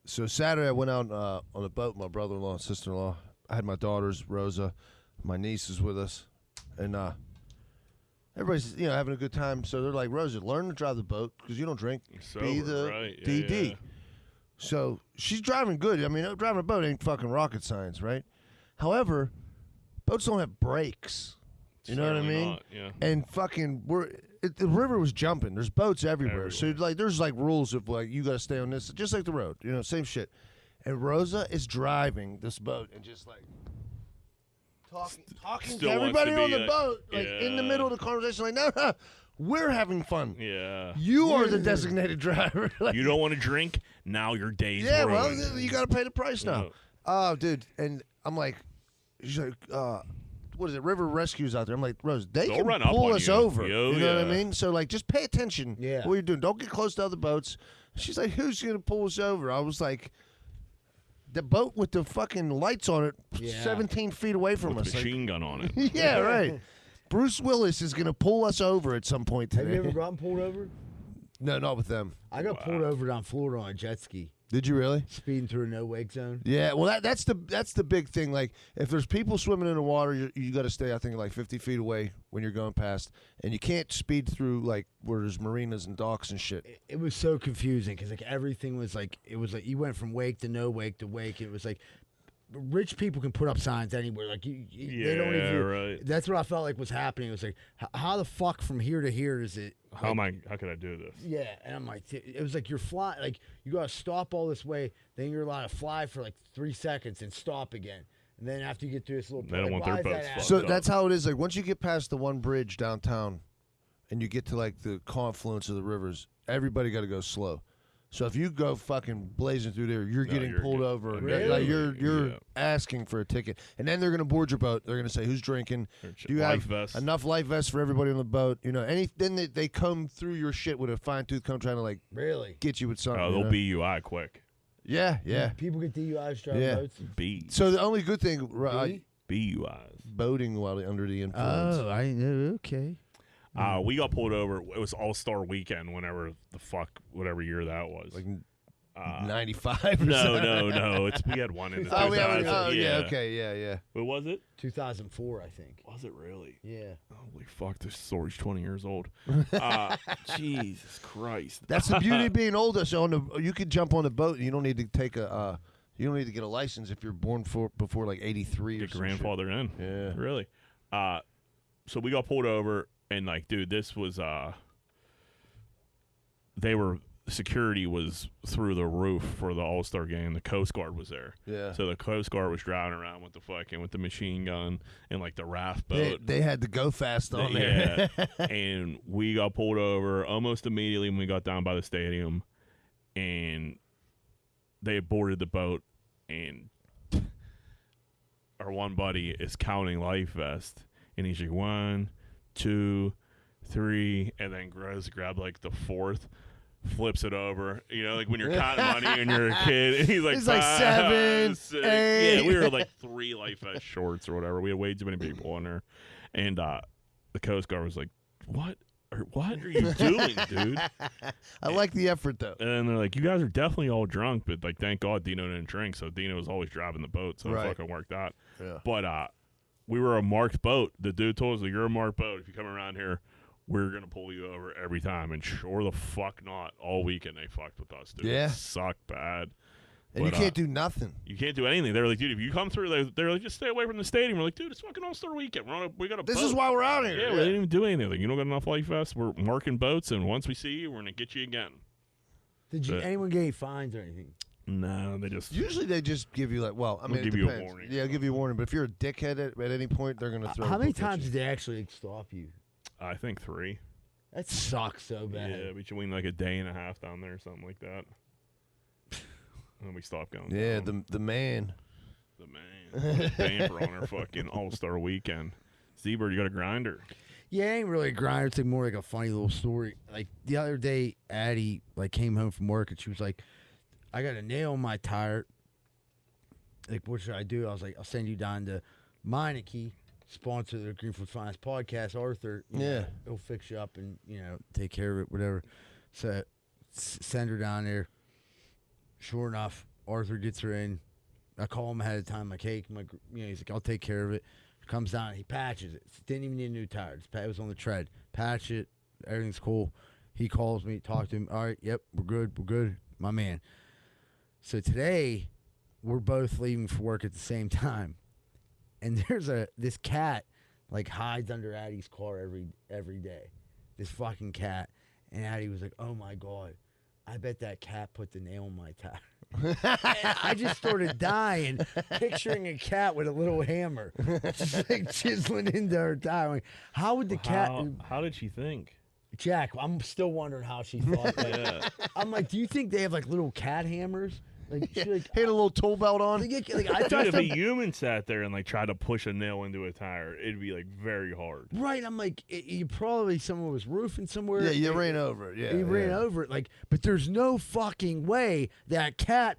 So Saturday I went out on a boat with my brother-in-law and sister-in-law. I had my daughters, Rosa, my niece is with us, and everybody's having a good time. So they're like, Rosa, learn to drive the boat because you don't drink. Sober, Be the right? DD. Yeah. So she's driving good. I mean, driving a boat ain't fucking rocket science, right? However, boats don't have brakes. You know what I mean? Not, yeah. And fucking, the river was jumping. There's boats everywhere. So there's rules of you got to stay on this, just like the road. Same shit. And Rosa is driving this boat and just talking to everybody on the boat, in the middle of the conversation, no, we're having fun. Yeah. You are the designated driver. You don't want to drink? Now your day's ruined. ruined. Well, you got to pay the price now. Oh, dude. And I'm like, she's like, what is it? River Rescue's out there. I'm like, Rose, they'll can pull us over. You know what I mean? So just pay attention. Yeah. What you're doing. Don't get close to other boats. She's like, who's gonna pull us over? I was like, the boat with the fucking lights on it, 17 feet away from with us. A machine gun on it. Yeah, right. Bruce Willis is gonna pull us over at some point today. Have you ever gotten pulled over? No, not with them. I got pulled over down Florida on a jet ski. Did you really? Speeding through a no-wake zone. Yeah, well, that's the big thing. Like, if there's people swimming in the water, you got to stay, I think, 50 feet away when you're going past, and you can't speed through where there's marinas and docks and shit. It was so confusing because everything was it was you went from wake to no wake to wake. It was rich people can put up signs anywhere. They don't even. Right. That's what I felt like was happening. It was how the fuck from here to here is it? How could I do this? Yeah, and I'm like, it was you're flying. You got to stop all this way, then you're allowed to fly for 3 seconds and stop again. And then after you get through this little, they don't want their boats fucked So up. that's how it is. Once you get past the one bridge downtown, and you get to the confluence of the rivers, everybody got to go slow. So if you go fucking blazing through there, you're getting pulled over. Really? You're asking for a ticket, and then they're gonna board your boat. They're gonna say, "Who's drinking? Do you have enough life vests for everybody on the boat?" Then they come through your shit with a fine tooth comb, trying to really get you with something. Oh, they'll BUI quick. Yeah. People get DUIs driving boats. So the only good thing, BUIs, boating while under the influence. Oh, I know. Okay. We got pulled over. It was All-Star Weekend, whatever year that was. 95 or No. We had one in the 2000s. Yeah. What was it? 2004, I think. Was it really? Yeah. Holy fuck, this story's 20 years old. Jesus Christ. That's the beauty of being older. So you could jump on the boat and you don't need to take you don't need to get a license if you're born before 83 or Get some shit. grandfathered in. Yeah. Really. So we got pulled over and dude, this was security was through the roof for the All-Star game. The Coast Guard was there. Yeah. So the Coast Guard was driving around with the machine gun and the raft boat. They had to go fast on there. Yeah. And we got pulled over almost immediately when we got down by the stadium, and they boarded the boat, and our one buddy is counting life vest, and he's like 1, 2, 3, and then grab the fourth. Flips it over, when you're counting money and you're a kid. And he's like, he's 7, 6. 8. Yeah, we were 3 life vest shorts or whatever. We had way too many people on there, and the Coast Guard was like, "What are you doing, dude?" I like the effort though. And they're like, "You guys are definitely all drunk, but thank God Dino didn't drink, so Dino was always driving the boat, so it fucking worked out." Yeah. But we were a marked boat. The dude told us, "You're a marked boat. If you come around here, we're going to pull you over every time." And sure the fuck not. All weekend they fucked with us, dude. Yeah. It sucked bad. And you can't do nothing. You can't do anything. They were like, dude, if you come through, they're like, just stay away from the stadium. We're like, dude, it's fucking All-Star Weekend. We got a This boat. is why we're out here. Yeah, we didn't even do anything. Like, you don't got enough life vests. We're marking boats, and once we see you, we're going to get you again. Did anyone get any fines or anything? No, they just Usually they just give you like, well, I mean, They'll it give you a depends. warning. Yeah, they'll give you a warning. But if you're a dickhead at any point, they're gonna throw. How a many book at times you. did they actually stop you? I think 3. That sucks so bad. Yeah, between like a day and a half down there or something like that. And we stopped going. Yeah, down. the man. The man. Paying for on our fucking All-Star weekend. Z-Bird, you got a grinder? Yeah, it ain't really a grinder. It's like more like a funny little story. Like the other day, Addie like came home from work and she was like, "I got a nail in my tire. Like, what should I do?" I was like, "I'll send you down to Meineke, sponsor of the Greenfield Finance podcast. Arthur, he'll fix you up and take care of it, whatever." So send her down there. Sure enough, Arthur gets her in. I call him ahead of time, like, "Hey, he's like, I'll take care of it." Comes down, he patches it. Didn't even need a new tire. It was on the tread. Patch it. Everything's cool. He calls me, talk to him. "All right, yep, we're good, my man." So today, we're both leaving for work at the same time, and there's this cat like hides under Addie's car every day. This fucking cat, and Addie was like, "Oh my god, I bet that cat put the nail in my tire." And I just started dying, picturing a cat with a little hammer, just like chiseling into her tire. Like, how would the cat? How did she think? Jack, I'm still wondering how she thought that. Yeah. I'm like, do you think they have like little cat hammers? Like, she, like Had a little tool belt on. like, I Dude, if a human sat there and like tried to push a nail into a tire, it'd be like very hard. Right, I'm like, you probably someone was roofing somewhere. Yeah, you ran over it. Yeah, he ran over it. Like, but there's no fucking way that cat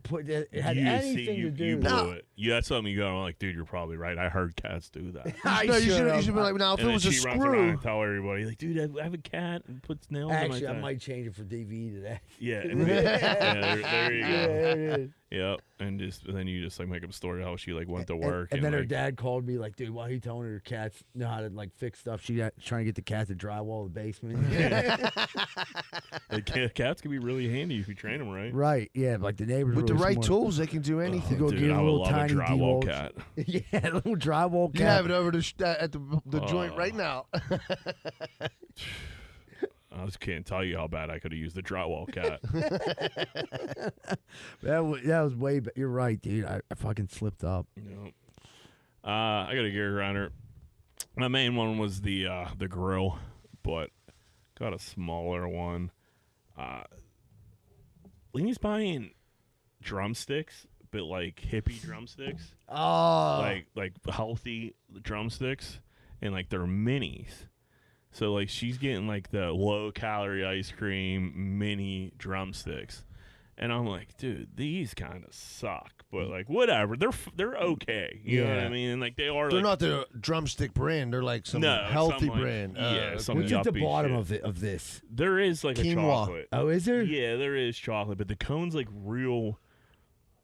had anything to do. You blew it. Yeah, that's something you go like, dude, you're probably right. I heard cats do that. No, you should be like, now if and it was a she runs around screw. and tell everybody, like, dude, I have a cat and puts nails in my Actually, tire. I might change it for DV today. Yeah, there you go. Yeah. Yep, and then you just like make up a story how she like went to work, and then her like, dad called me like, "Dude, why are you telling her cats know how to like fix stuff? She got trying to get the cat to drywall the basement." Like, cats can be really handy if you train them right. Right? Yeah, like the neighbors With the really right smart. tools, they can do anything. Go Dude, get a I would little love tiny a drywall DeWalt. cat. Yeah, a little drywall cat. You have it over at the joint right now. I just can't tell you how bad I could have used the drywall cat. That was way. You're right, dude. I fucking slipped up. Yep. I got a gear grinder. My main one was the grill, but got a smaller one. Leaney's buying drumsticks, but like hippie drumsticks. Oh, Like healthy drumsticks, and like they're minis. So like she's getting like the low calorie ice cream mini drumsticks, and I'm like, dude, these kind of suck, but like whatever, they're okay. You know what I mean? And like They're like, not the drumstick brand. They're like some healthy some, like, brand. Yeah, some what's at the yuppie bottom shit. of this? There is like Quinoa. a chocolate. Oh, is there? Yeah, there is chocolate, but the cone's like real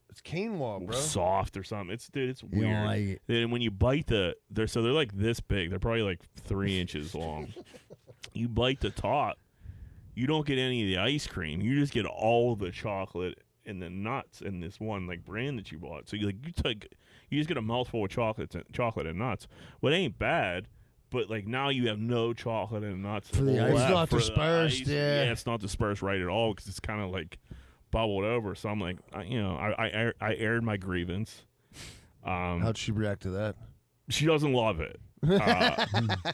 It's quinoa, bro. soft or something. It's You weird. don't like it. And when you bite they're like this big. They're probably like 3 inches long. You bite the top, you don't get any of the ice cream. You just get all the chocolate and the nuts in this one like brand that you bought. So you just get a mouthful of chocolate and nuts. What ain't bad, but like now you have no chocolate and nuts. For the ice. It's left not for the dispersed, ice. yeah. It's not dispersed right at all because it's kind of like bubbled over. So I'm like, I aired my grievance. How'd she react to that? She doesn't love it.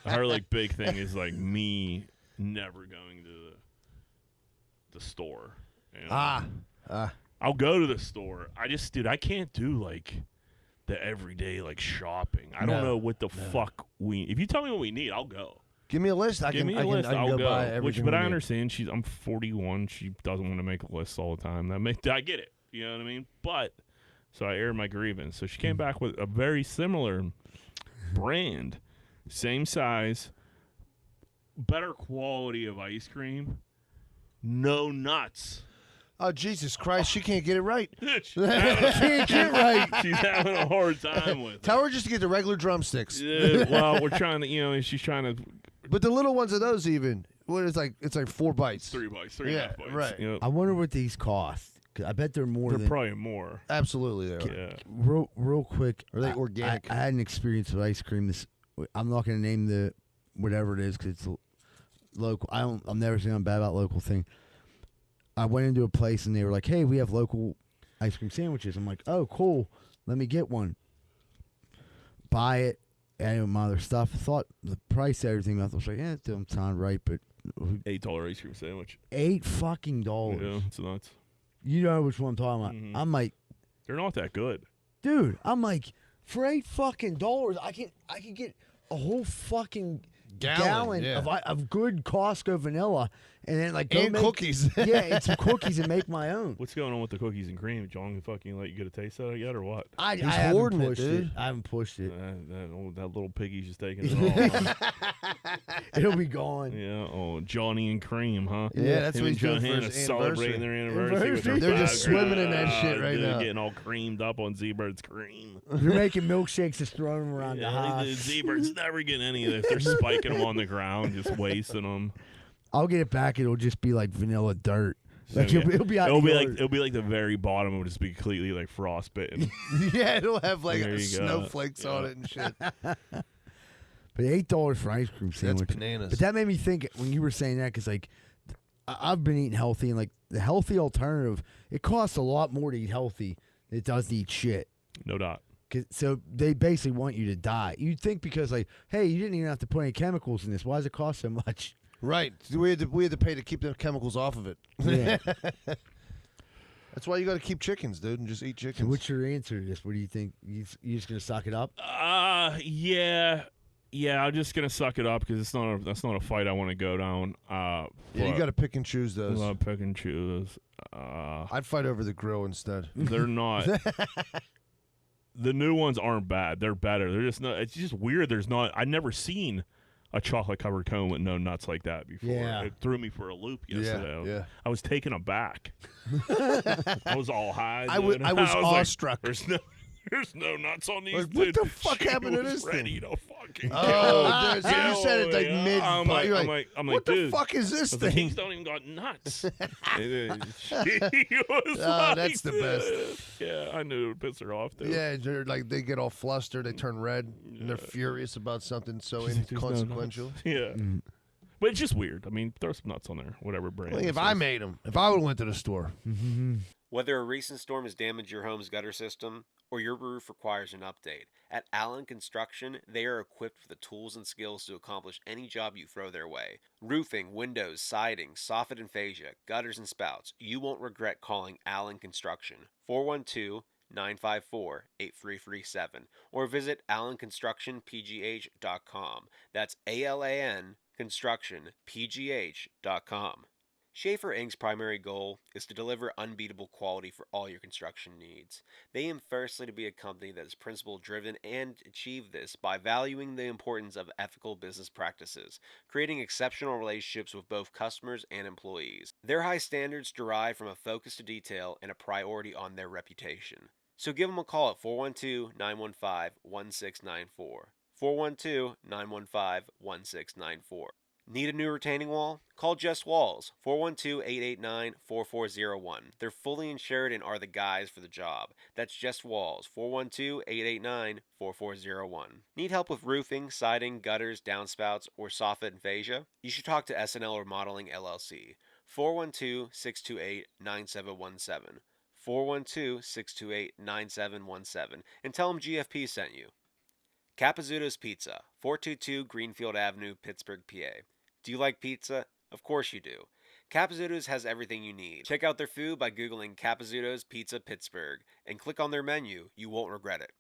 Her like big thing is like me never going to the store. You know? I'll go to the store. I can't do like the everyday like shopping. I don't know what the fuck if you tell me what we need, I'll go. Give me a list. Give me a list. I can I'll go buy go. everything. But we I need. understand. I'm 41. She doesn't want to make lists all the time. I get it. You know what I mean? But so I aired my grievance. So she came back with a very similar brand, same size, better quality of ice cream, no nuts. Oh, Jesus Christ, she can't get it right. She's Can't get right. She's having a hard time with it. Tell her just to get the regular drumsticks. Well, we're trying to, she's trying to. But the little ones of those even, what is like? It's like 4 bites. 3 bites, 3.5 bites. right. You know, I wonder what these cost. 'Cause I bet they're more they're than. probably more. Absolutely, they are. Yeah. Real quick. Are they organic? I had an experience with ice cream. I'm not going to name the whatever it is because it's local. I'm never saying I'm bad about local thing. I went into a place and they were like, "Hey, we have local ice cream sandwiches. I'm like, oh, cool. Let me get one. Buy it. Add my other stuff. Thought the price, everything. I was like, it don't sound right, but $8 ice cream sandwich. $8 fucking dollars. Yeah, it's nuts. You know which one I'm talking about. Mhm. I'm like, They're not that good. dude. I'm like, for $8 fucking dollars, I can get a whole fucking gallon of good Costco vanilla, and then like go make, cookies. yeah, and some cookies and make my own. What's going on with the cookies and cream? John, fucking let you get a taste of it yet, or what? I He's haven't hoarding it, pushed dude. I haven't pushed it. That little piggy's just taking it all. It'll be gone. Yeah. Oh, Johnny and cream, huh? Yeah, that's Him what and he's doing for Johanna his celebrating their anniversary. With their They're just 5 grand. swimming in that shit right Dude, now. Getting all creamed up on Z-Bird's cream. They're making milkshakes, just throwing them around the Yeah, house. the Z-Bird's never getting any of this. They're spiking them on the ground, just wasting them. I'll get it back. It'll just be like vanilla dirt. Like So, it'll be out it'll the be yard. like the very bottom will just be completely like frostbitten. Yeah, it'll have like There you go. snowflakes on it and shit. But $8 for ice cream sandwich. That's bananas. But that made me think when you were saying that, because like I've been eating healthy, and like the healthy alternative, it costs a lot more to eat healthy than it does to eat shit. No doubt. So they basically want you to die. You'd think because like, hey, you didn't even have to put any chemicals in this. Why does it cost so much? Right. We had to pay to keep the chemicals off of it. Yeah. That's why you got to keep chickens, dude, and just eat So chickens. what's your answer to this? What do you think? You just gonna suck it up? Yeah. I'm just gonna suck it up because that's not a fight I want to go down. Yeah, you got to pick and choose those. pick and choose. I'd fight over the grill instead. They're not. The new ones aren't bad. They're better. They're just not. It's just weird. There's not. I've never seen a chocolate covered cone with no nuts like that before. Yeah. It threw me for a loop yesterday. Yeah. I was taken aback. I was all high. I was dude. like, awestruck. There's no nuts on these. Like, what dude. the fuck She happened to was this ready thing? to fucking Oh, dude, so kill. you said it like Yeah. mid. I'm like, what the dude, fuck is this the thing? things don't even got nuts. She was like that's the best. this. Yeah, I knew it would piss her off too. Yeah, they're like they get all flustered, they turn red, and they're furious about something so There's no inconsequential. nuts. Yeah. But it's just weird. I mean, throw some nuts on there, whatever brand. Like, if this I is. made them, if I would have went to the store, Whether a recent storm has damaged your home's gutter system or your roof requires an update, at Allen Construction, they are equipped with the tools and skills to accomplish any job you throw their way. Roofing, windows, siding, soffit and fascia, gutters and spouts. You won't regret calling Allen Construction. 412-954-8337 or visit allenconstructionpgh.com. That's ALAN constructionpgh.com. Schaefer Inc.'s primary goal is to deliver unbeatable quality for all your construction needs. They aim firstly to be a company that is principle-driven and achieve this by valuing the importance of ethical business practices, creating exceptional relationships with both customers and employees. Their high standards derive from a focus to detail and a priority on their reputation. So give them a call at 412-915-1694. 412-915-1694. Need a new retaining wall? Call Just Walls, 412-889-4401. They're fully insured and are the guys for the job. That's Just Walls, 412-889-4401. Need help with roofing, siding, gutters, downspouts, or soffit and fascia? You should talk to SNL Remodeling LLC, 412-628-9717. 412-628-9717 and tell them GFP sent you. Capizzuto's Pizza, 422 Greenfield Avenue, Pittsburgh, PA. Do you like pizza? Of course you do. Capizzuto's has everything you need. Check out their food by Googling Capizzuto's Pizza Pittsburgh and click on their menu. You won't regret it.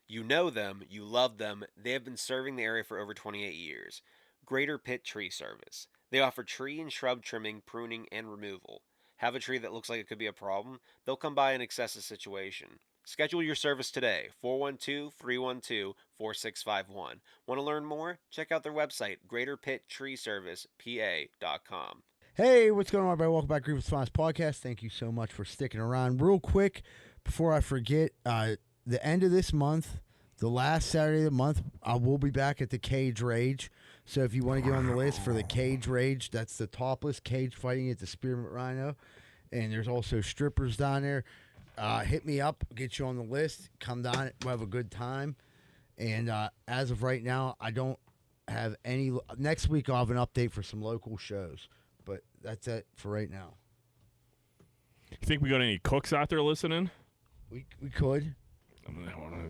You know them, you love them, they have been serving the area for over 28 years. Greater Pitt Tree Service. They offer tree and shrub trimming, pruning, and removal. Have a tree that looks like it could be a problem? They'll come by and assess the situation. Schedule your service today, 412-312-4651. Want to learn more? Check out their website, greaterpitttreeservicepa.com. Hey, what's going on, everybody? Welcome back to Greenfield's Finest Podcast. Thank you so much for sticking around. Real quick, before I forget, the end of this month, the last Saturday of the month, I will be back at the Cage Rage. So if you want to get on the list for the Cage Rage, that's the topless cage fighting at the Spearmint Rhino. And there's also strippers down there. Hit me up, get you on the list. Come down, we'll have a good time. And as of right now, I don't have any. Next week, I'll have an update for some local shows. But that's it for right now. You think we got any cooks out there listening? We could.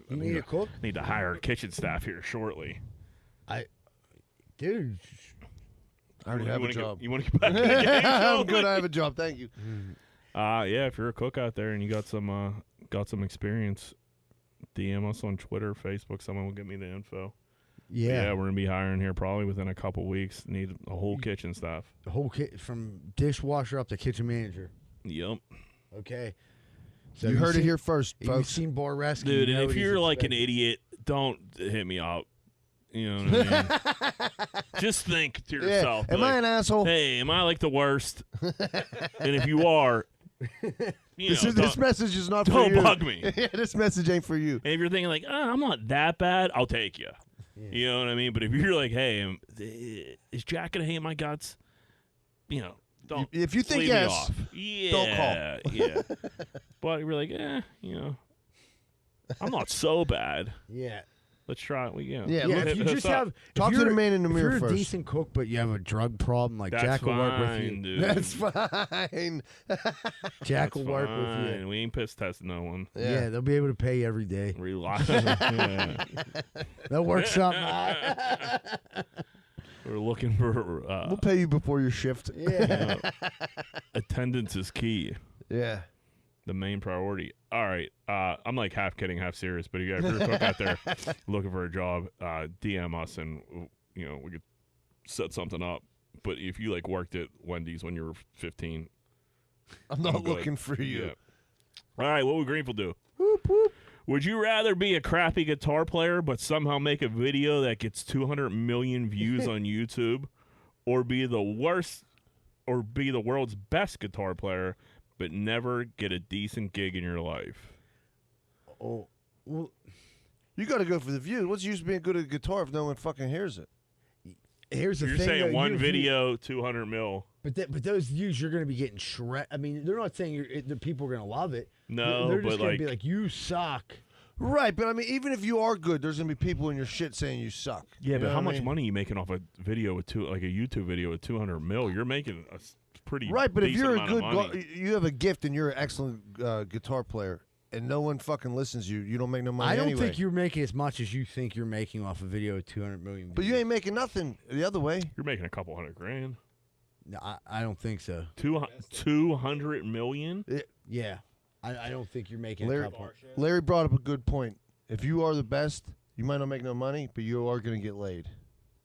You need a cook? Need to hire kitchen staff here shortly. Dude. I already have a job. You want to get back in the game? I'm good. I have a job. Thank you. Yeah, if you're a cook out there and you got some experience, DM us on Twitter, Facebook. Someone will give me the info. Yeah. We're gonna be hiring here probably within a couple weeks. Need a whole kitchen staff. The whole kit from dishwasher up to kitchen manager. Yep. Okay. So You heard it here first, You've folks. seen Bar Rescue. Dude, you know and if what he's you're like an expecting. idiot, don't hit me up. You know what I mean? Just think to yourself. Am I an asshole? Hey, am I like the worst? And if you are, This message is not for don't you. bug me. Yeah, this message ain't for you. And if you're thinking like, I'm not that bad, I'll take you. Yeah. You know what I mean? But if you're like, hey, is Jack gonna hate my guts? Don't. If you think leave yes, me off. Yeah, don't call. Yeah. But you're like, I'm not so bad. Yeah. Let's try it. Yeah, If you just have Talk to the man in the mirror If you're first. a decent cook, but you have a drug problem, like That's Jack will work with fine, you. dude. That's fine. Jack That's will work with fine. you. We ain't piss testing no one. Yeah. They'll be able to pay you every day. Relax. Yeah. They'll work something out. We're looking for We'll pay you before your shift. Yeah. Attendance is key. Yeah. The main priority. All right. I'm like half kidding, half serious. But if you're a cook out there looking for a job, DM us and we could set something up. But if you like worked at Wendy's when you were 15, I'm not good. looking for you. Yeah. All right. What would Greenfield do? Whoop, whoop. Would you rather be a crappy guitar player but somehow make a video that gets 200 million views on YouTube, or be the world's best guitar player but never get a decent gig in your life? Oh, well, You got to go for the view. What's the use of being good at guitar if no one fucking hears it? here's the You're thing. saying though, one you- video, 200 mil. But those views, you're going to be getting shred. I mean, they're not saying the people are going to love it. No, they're just but going like, to be like, you suck. Right, but I mean, even if you are good, there's gonna be people in your shit saying you suck. yeah, You but know how what I much mean? money are you making off a video with like a YouTube video with 200 mil? You're making a pretty Right, but if decent you're a amount of good, money. you have a gift and you're an excellent guitar player, and no one fucking listens to you, you don't make no money I don't anyway. think you're making as much as you think you're making off a video of 200 million views. But you ain't making nothing the other way. You're making a couple $100,000. No, I don't think so. 200 million? Yeah. I don't think you're making a Larry, couple. Larry brought up a good point. If you are the best, you might not make no money, but you are going to get laid.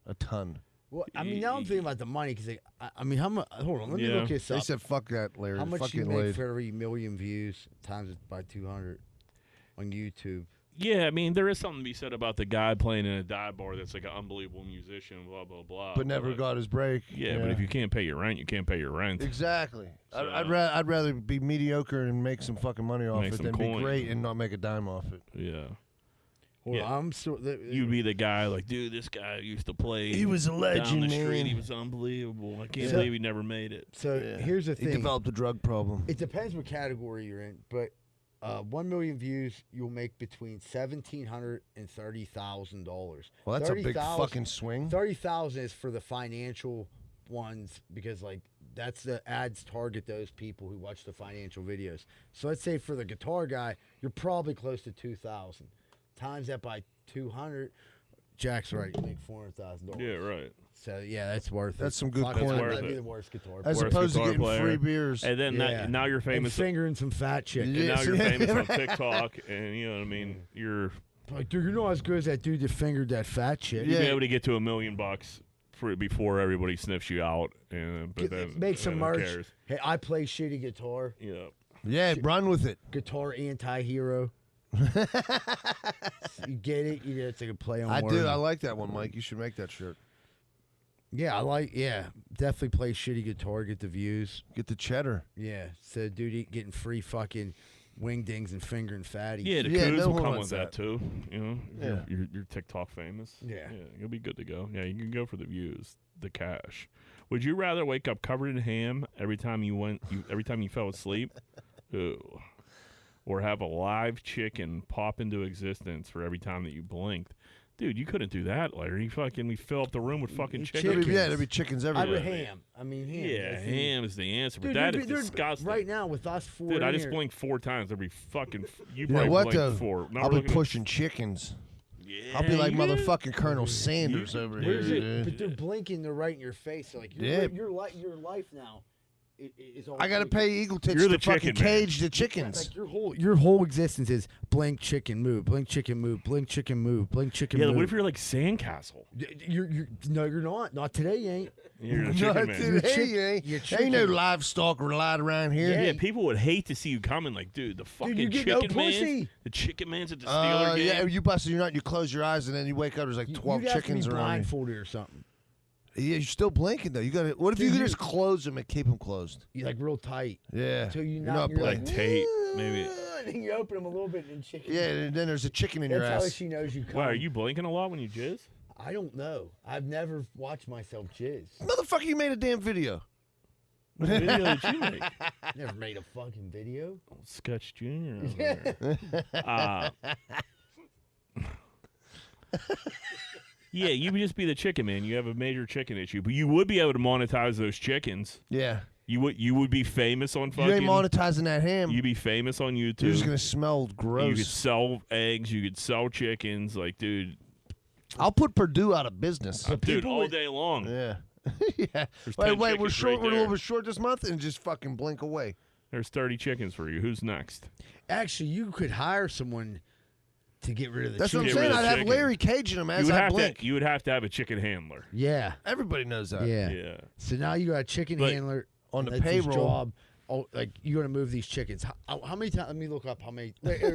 A ton. Well, I mean, now I'm thinking about the money because I mean, how much? Hold on, let me Yeah. look this They up. said, fuck that, Larry. How much fucking you make laid. for every million views times it by 200 on YouTube? Yeah, I mean, there is something to be said about the guy playing in a dive bar that's like an unbelievable musician, blah, blah, blah. But never got his break. Yeah, but if you can't pay your rent, you can't pay your rent. Exactly. So- I'd rather be mediocre and make some fucking money off Make it some than coin. be great and not make a dime off it. Yeah. Hold Yeah. on, I'm still. You'd be the guy like, dude, this guy used to play. He was a legend, down the street. man. He was unbelievable. I can't So- believe he never made it. So Yeah. here's the He thing. developed a drug problem. It depends what category you're in, but 1 million views, you'll make between $1,700 and $30,000. Well, that's a big 30,000 fucking swing. 30,000 is for the financial ones because like that's the ads target those people who watch the financial videos. So let's say for the guitar guy, you're probably close to 2,000. Times that by 200, Jack's right. You make $400,000. Yeah, right. So yeah, that's worth it. That's some good Fuck, coin. I'd Worth rather be it. the worst guitar As player. Worst opposed to guitar getting player. free beers. And then Yeah. now you're And famous. fingering some fat chick. And Yeah. now you're Yeah. famous on TikTok, and you know what I mean. You're Like, dude, you're not as good as that dude that fingered that fat chick. you'll Yeah. be able to get to $1 million for before everybody sniffs you out, and but then Make some who merch. cares? Hey, I play shitty guitar. Yeah. Yeah, run with it. Guitar anti-hero. You get it? You know, it's like a play on I words. do. I like that one, Mike. You should make that shirt. Yeah, definitely play shitty guitar, get the views. Get the cheddar. Yeah, so dude getting free fucking wingdings and fingering fatties. Yeah, the Yeah, coups no will one come wants with that too. You know, Yeah. you're TikTok famous. Yeah. You'll be good to go. Yeah, you can go for the views, the cash. Would you rather wake up covered in ham every time every time you fell asleep, ooh, or have a live chicken pop into existence for every time that you blinked? Dude, you couldn't do that, Larry. We fill up the room with fucking chicken. Chickens. Yeah, there'd be chickens I everywhere. would ham. I mean, ham. Yeah, That's the- ham is the answer, but Dude, that they're- is they're- disgusting. Right now, with us four Dude, I in just here- blinked 4 times. There'd be fucking. You You know probably what, blinked though? 4. Now I'll we're be looking- pushing chickens. Yeah, I'll be like you- motherfucking Colonel Sanders over Where's here. it? dude. But they're blinking. They're right in your face. So like Yeah. your life now is all. I gotta pay Eagle Tits You're to the chicken fucking man. cage the chickens. Like your whole existence is blink, chicken, move, blink, chicken, move, blink, chicken, move, blink, chicken, Yeah, move. what if you're like Sandcastle? You're no, you're not. Not today, you ain't. You're the Not chicken man. today, You're ain't no chicken. livestock relied around here. Yeah, people would hate to see you coming. Like, dude, the fucking you get no chicken man. pussy. The chicken man's at the Steeler game. Yeah, you busted your nut, you close your eyes, and then you wake up, there's like 12 You'd have chickens to be around you. blindfolded or something. Yeah, you're still blinking, though. You gotta. What if Dude, you could you- just close them and keep them closed? You like real tight. Yeah. So you're not you're Like Tate, maybe. And then you open them a little bit and chicken. Yeah, and then there's a chicken in That's your how ass. she knows you come. Why, are you blinking a lot when you jizz? I don't know. I've never watched myself jizz. Motherfucker, you made a damn video. What video did you make? Never made a fucking video. Scotch Jr. over there. Yeah, you would just be the chicken man. You have a major chicken issue, but you would be able to monetize those chickens. Yeah. You would be famous on fucking. You ain't monetizing that ham. You'd be famous on YouTube. You're just gonna smell gross. You could sell eggs. You could sell chickens. Like, dude, I'll put Purdue out of business. dude, all day long. Yeah. Yeah. There's 10 Wait, we're chickens short. right We're a little there. bit short this month, and just fucking blink away. There's 30 chickens for you. Who's next? Actually, you could hire someone to get rid of the That's what I'm Get chicken. rid saying. of I'd have chicken. Larry caging them You as would I have blink. to. You would have to have a chicken handler. Yeah. Everybody knows that. Yeah. Yeah. So now you got a chicken But handler on the that's his payroll. job. Oh, like you're gonna move these chickens. How many times? Let me look up how many.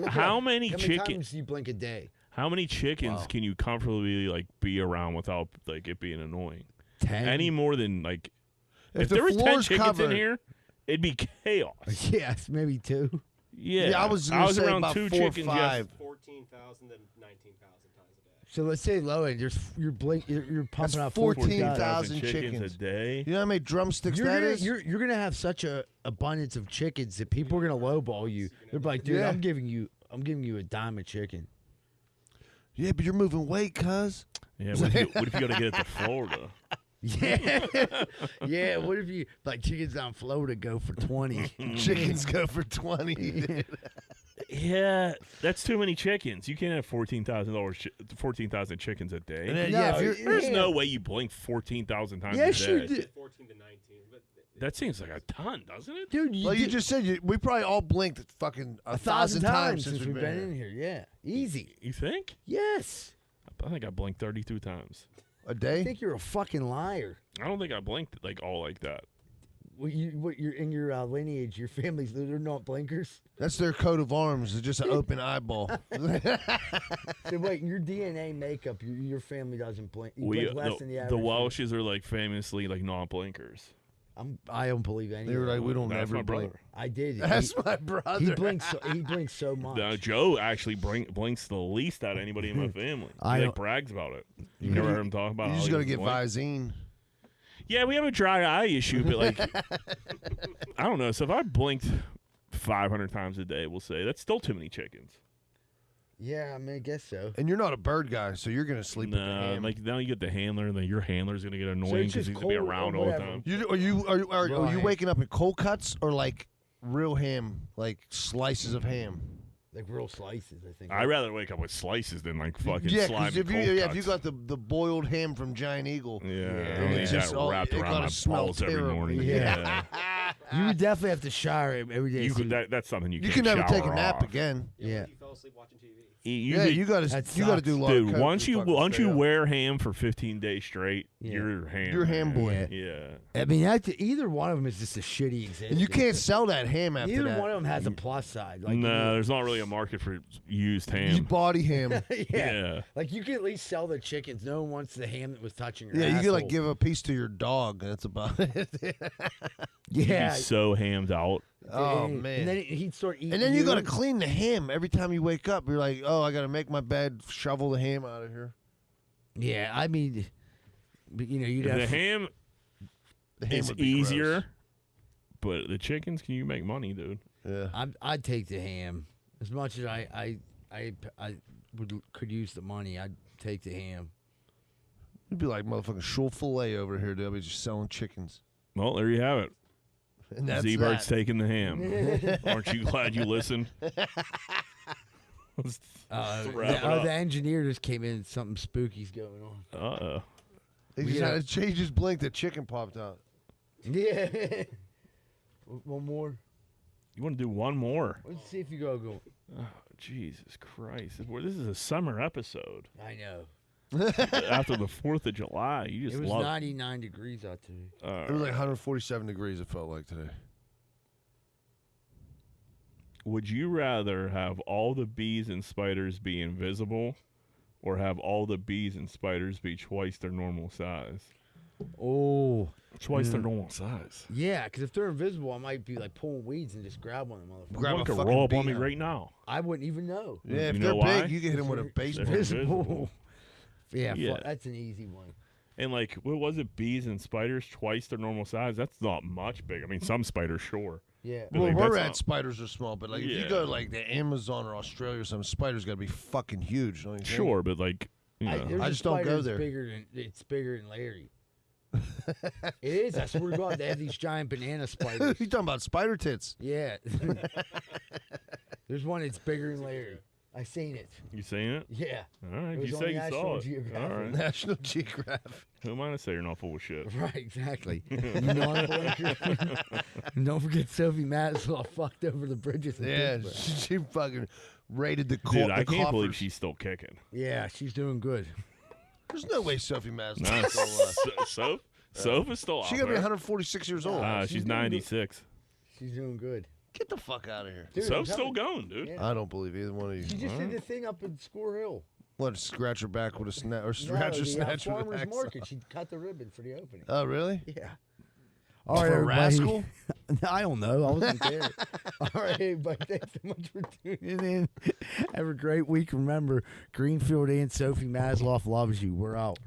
How many chicken- times do you blink a day? How many chickens Wow. can you comfortably like be around without like it being annoying? 10. Any more than like if the there was 10 floor's chickens covered- in here, it'd be chaos. Yes, maybe 2. Yeah, Yeah, I was gonna say around about 2 4 or chickens. 5. 14,000 to 19,000 times a day. So let's say low end. You're pumping out 14,000 chickens chickens. a day. You know how many drumsticks that is? You're gonna have such a abundance of chickens that people are gonna lowball you. They're like, dude, Yeah. I'm giving you a dime a chicken. Yeah, but you're moving weight, cuz. Yeah, what if you got to get it to Florida? Yeah, yeah. What if you like chickens down Florida go for 20? Chickens go for 20. Yeah, that's too many chickens. You can't have $14,000, 14,000 chickens a day. And then, No, yeah, if you're, There's no way you blink 14,000 times Yes, a you day. do. 14 to 19. But That seems like a ton, doesn't it? Dude, well, you did just said we probably all blinked fucking a 1,000 thousand times since since we've been in here. Yeah, easy. You think? Yes. I think I blinked 32 times. a I day. think you're a fucking liar. I don't think I blinked like all like that. What you're in your lineage, your family's they're not blinkers. That's their coat of arms. It's just an open eyeball. So wait, your DNA makeup, your family doesn't blink. You We blink less than the the average. Welshes are like famously like non-blinkers. I don't believe any. They of were that. like, we don't That's ever my blink. brother. I did. That's my brother. He blinks so much. Joe actually blinks the least out of anybody in my family. I He don't- like brags about it. You never heard him talk about You how just he got to get blinks? Visine. Yeah, we have a dry eye issue, but like, I don't know. So if I blinked 500 times a day, we'll say that's still too many chickens. Yeah, I mean, I guess so. And you're not a bird guy, so you're going to sleep with the Nah, ham. like now you get the handler, and then your handler's gonna get annoying it's because just he's gonna be cold around or all the whatever. time. Are you Right. waking up in cold cuts or like real ham, like slices of ham? Like real slices, I think. I'd rather wake up with slices than like fucking Yeah, slimy because cold if you cuts. got the boiled ham from Giant Eagle, Yeah, I and don't need it's that just all- wrapped it around gotta my smell balls every terrible. morning. Yeah. Yeah, You would definitely have to shower every day. you so could. That's something you you can can never take a shower nap off. again. Yeah. You fell asleep watching TV. You Yeah, could- you got That to do a lot of dude. coke Once to you fucking stay up. wear ham for 15 days straight, Yeah. you're ham. You're ham boy. man. Yeah. Yeah. I mean, either one of them is just a shitty existence. And you can't sell that ham after Neither that. one of them has a plus side. Like, No, there's not really a market for used You ham. body ham. yeah. Yeah. Like you can at least sell the chickens. No one wants the ham that was touching your Yeah, you asshole. could like give a piece to your dog. That's about it. You'd Yeah. be so hammed out. Oh and, man. And then he'd start eating. And then you got to clean the ham every time you wake up. You're like, oh, I got to make my bed, shovel the ham out of here. Yeah, I mean, but, you'd The have. ham The ham is would be easier, gross. but the chickens, can you make money, dude? Yeah. I'd take the ham as much as I I could use the money. I'd take the ham. It'd be like motherfucking shul filet over here. They'll be just selling chickens. Well, there you have it. And that's Z-Bird's that. taking the ham. Aren't you glad you listened? Let's wrap it up. The engineer just came in. Something spooky's going on. Uh-oh. He just had to change his blink. The chicken popped out. Yeah. One more. You want to do one more? Let's see if you go. Oh, Jesus Christ. This is a summer episode. I know. After the 4th of July, you just It was love 99 degrees out today. It was like 147 degrees, it felt like today. Would you rather have all the bees and spiders be invisible or have all the bees and spiders be twice their normal size? Oh. Twice their normal size. Yeah, because if they're invisible, I might be like pulling weeds and just grab one of them. Grab One a could fucking roll up bee on me now. right now. I wouldn't even know. Yeah, if You they're know big, why? you can hit them with a They're baseball. invisible. Yeah, Yeah. that's an easy one. And like, what was it? Bees and spiders twice their normal size? That's not much big. I mean, some spiders, sure. Yeah. But, Well, like, where that's we're at, not- spiders are small, but like if Yeah. you go to like the Amazon or Australia or something, spiders got to be fucking huge. Don't you think? Sure, but like, you know. There's I a just don't spider go that's there. It's bigger than Larry. It is. I swear to God, they have these giant banana spiders. You talking about spider tits? Yeah. There's one that's bigger than Larry. I seen it. You saying it? Yeah. All right, It if was you on say you National saw it. Geographic. All right. National Geographic. Who am I to say you're not full of shit? Right, exactly. And don't forget Sophie Maslow fucked over the bridges. in Yeah, Pittsburgh. she fucking raided the Dude, I the can't believe coffers. she's still kicking. Yeah, she's doing good. There's no way Sophie Maslow. No, is still alive. Soph is still out She gotta be there. 146 years old. She's she's doing 96. She's doing good. Get the fuck out of here. Dude, I'm Soph's telling still going, dude. Yeah. I don't believe either one of you. She just did the thing up in Score Hill. What? Scratch her back with a snatch or No, scratch her the snatch with an farmer's axe. market. She cut the ribbon for the opening. Oh, really? Yeah. All All right, for everybody. rascal? I don't know. I wasn't there. All right, everybody. Thanks so much for tuning in. Have a great week. Remember, Greenfield and Sophie Maslow loves you. We're out.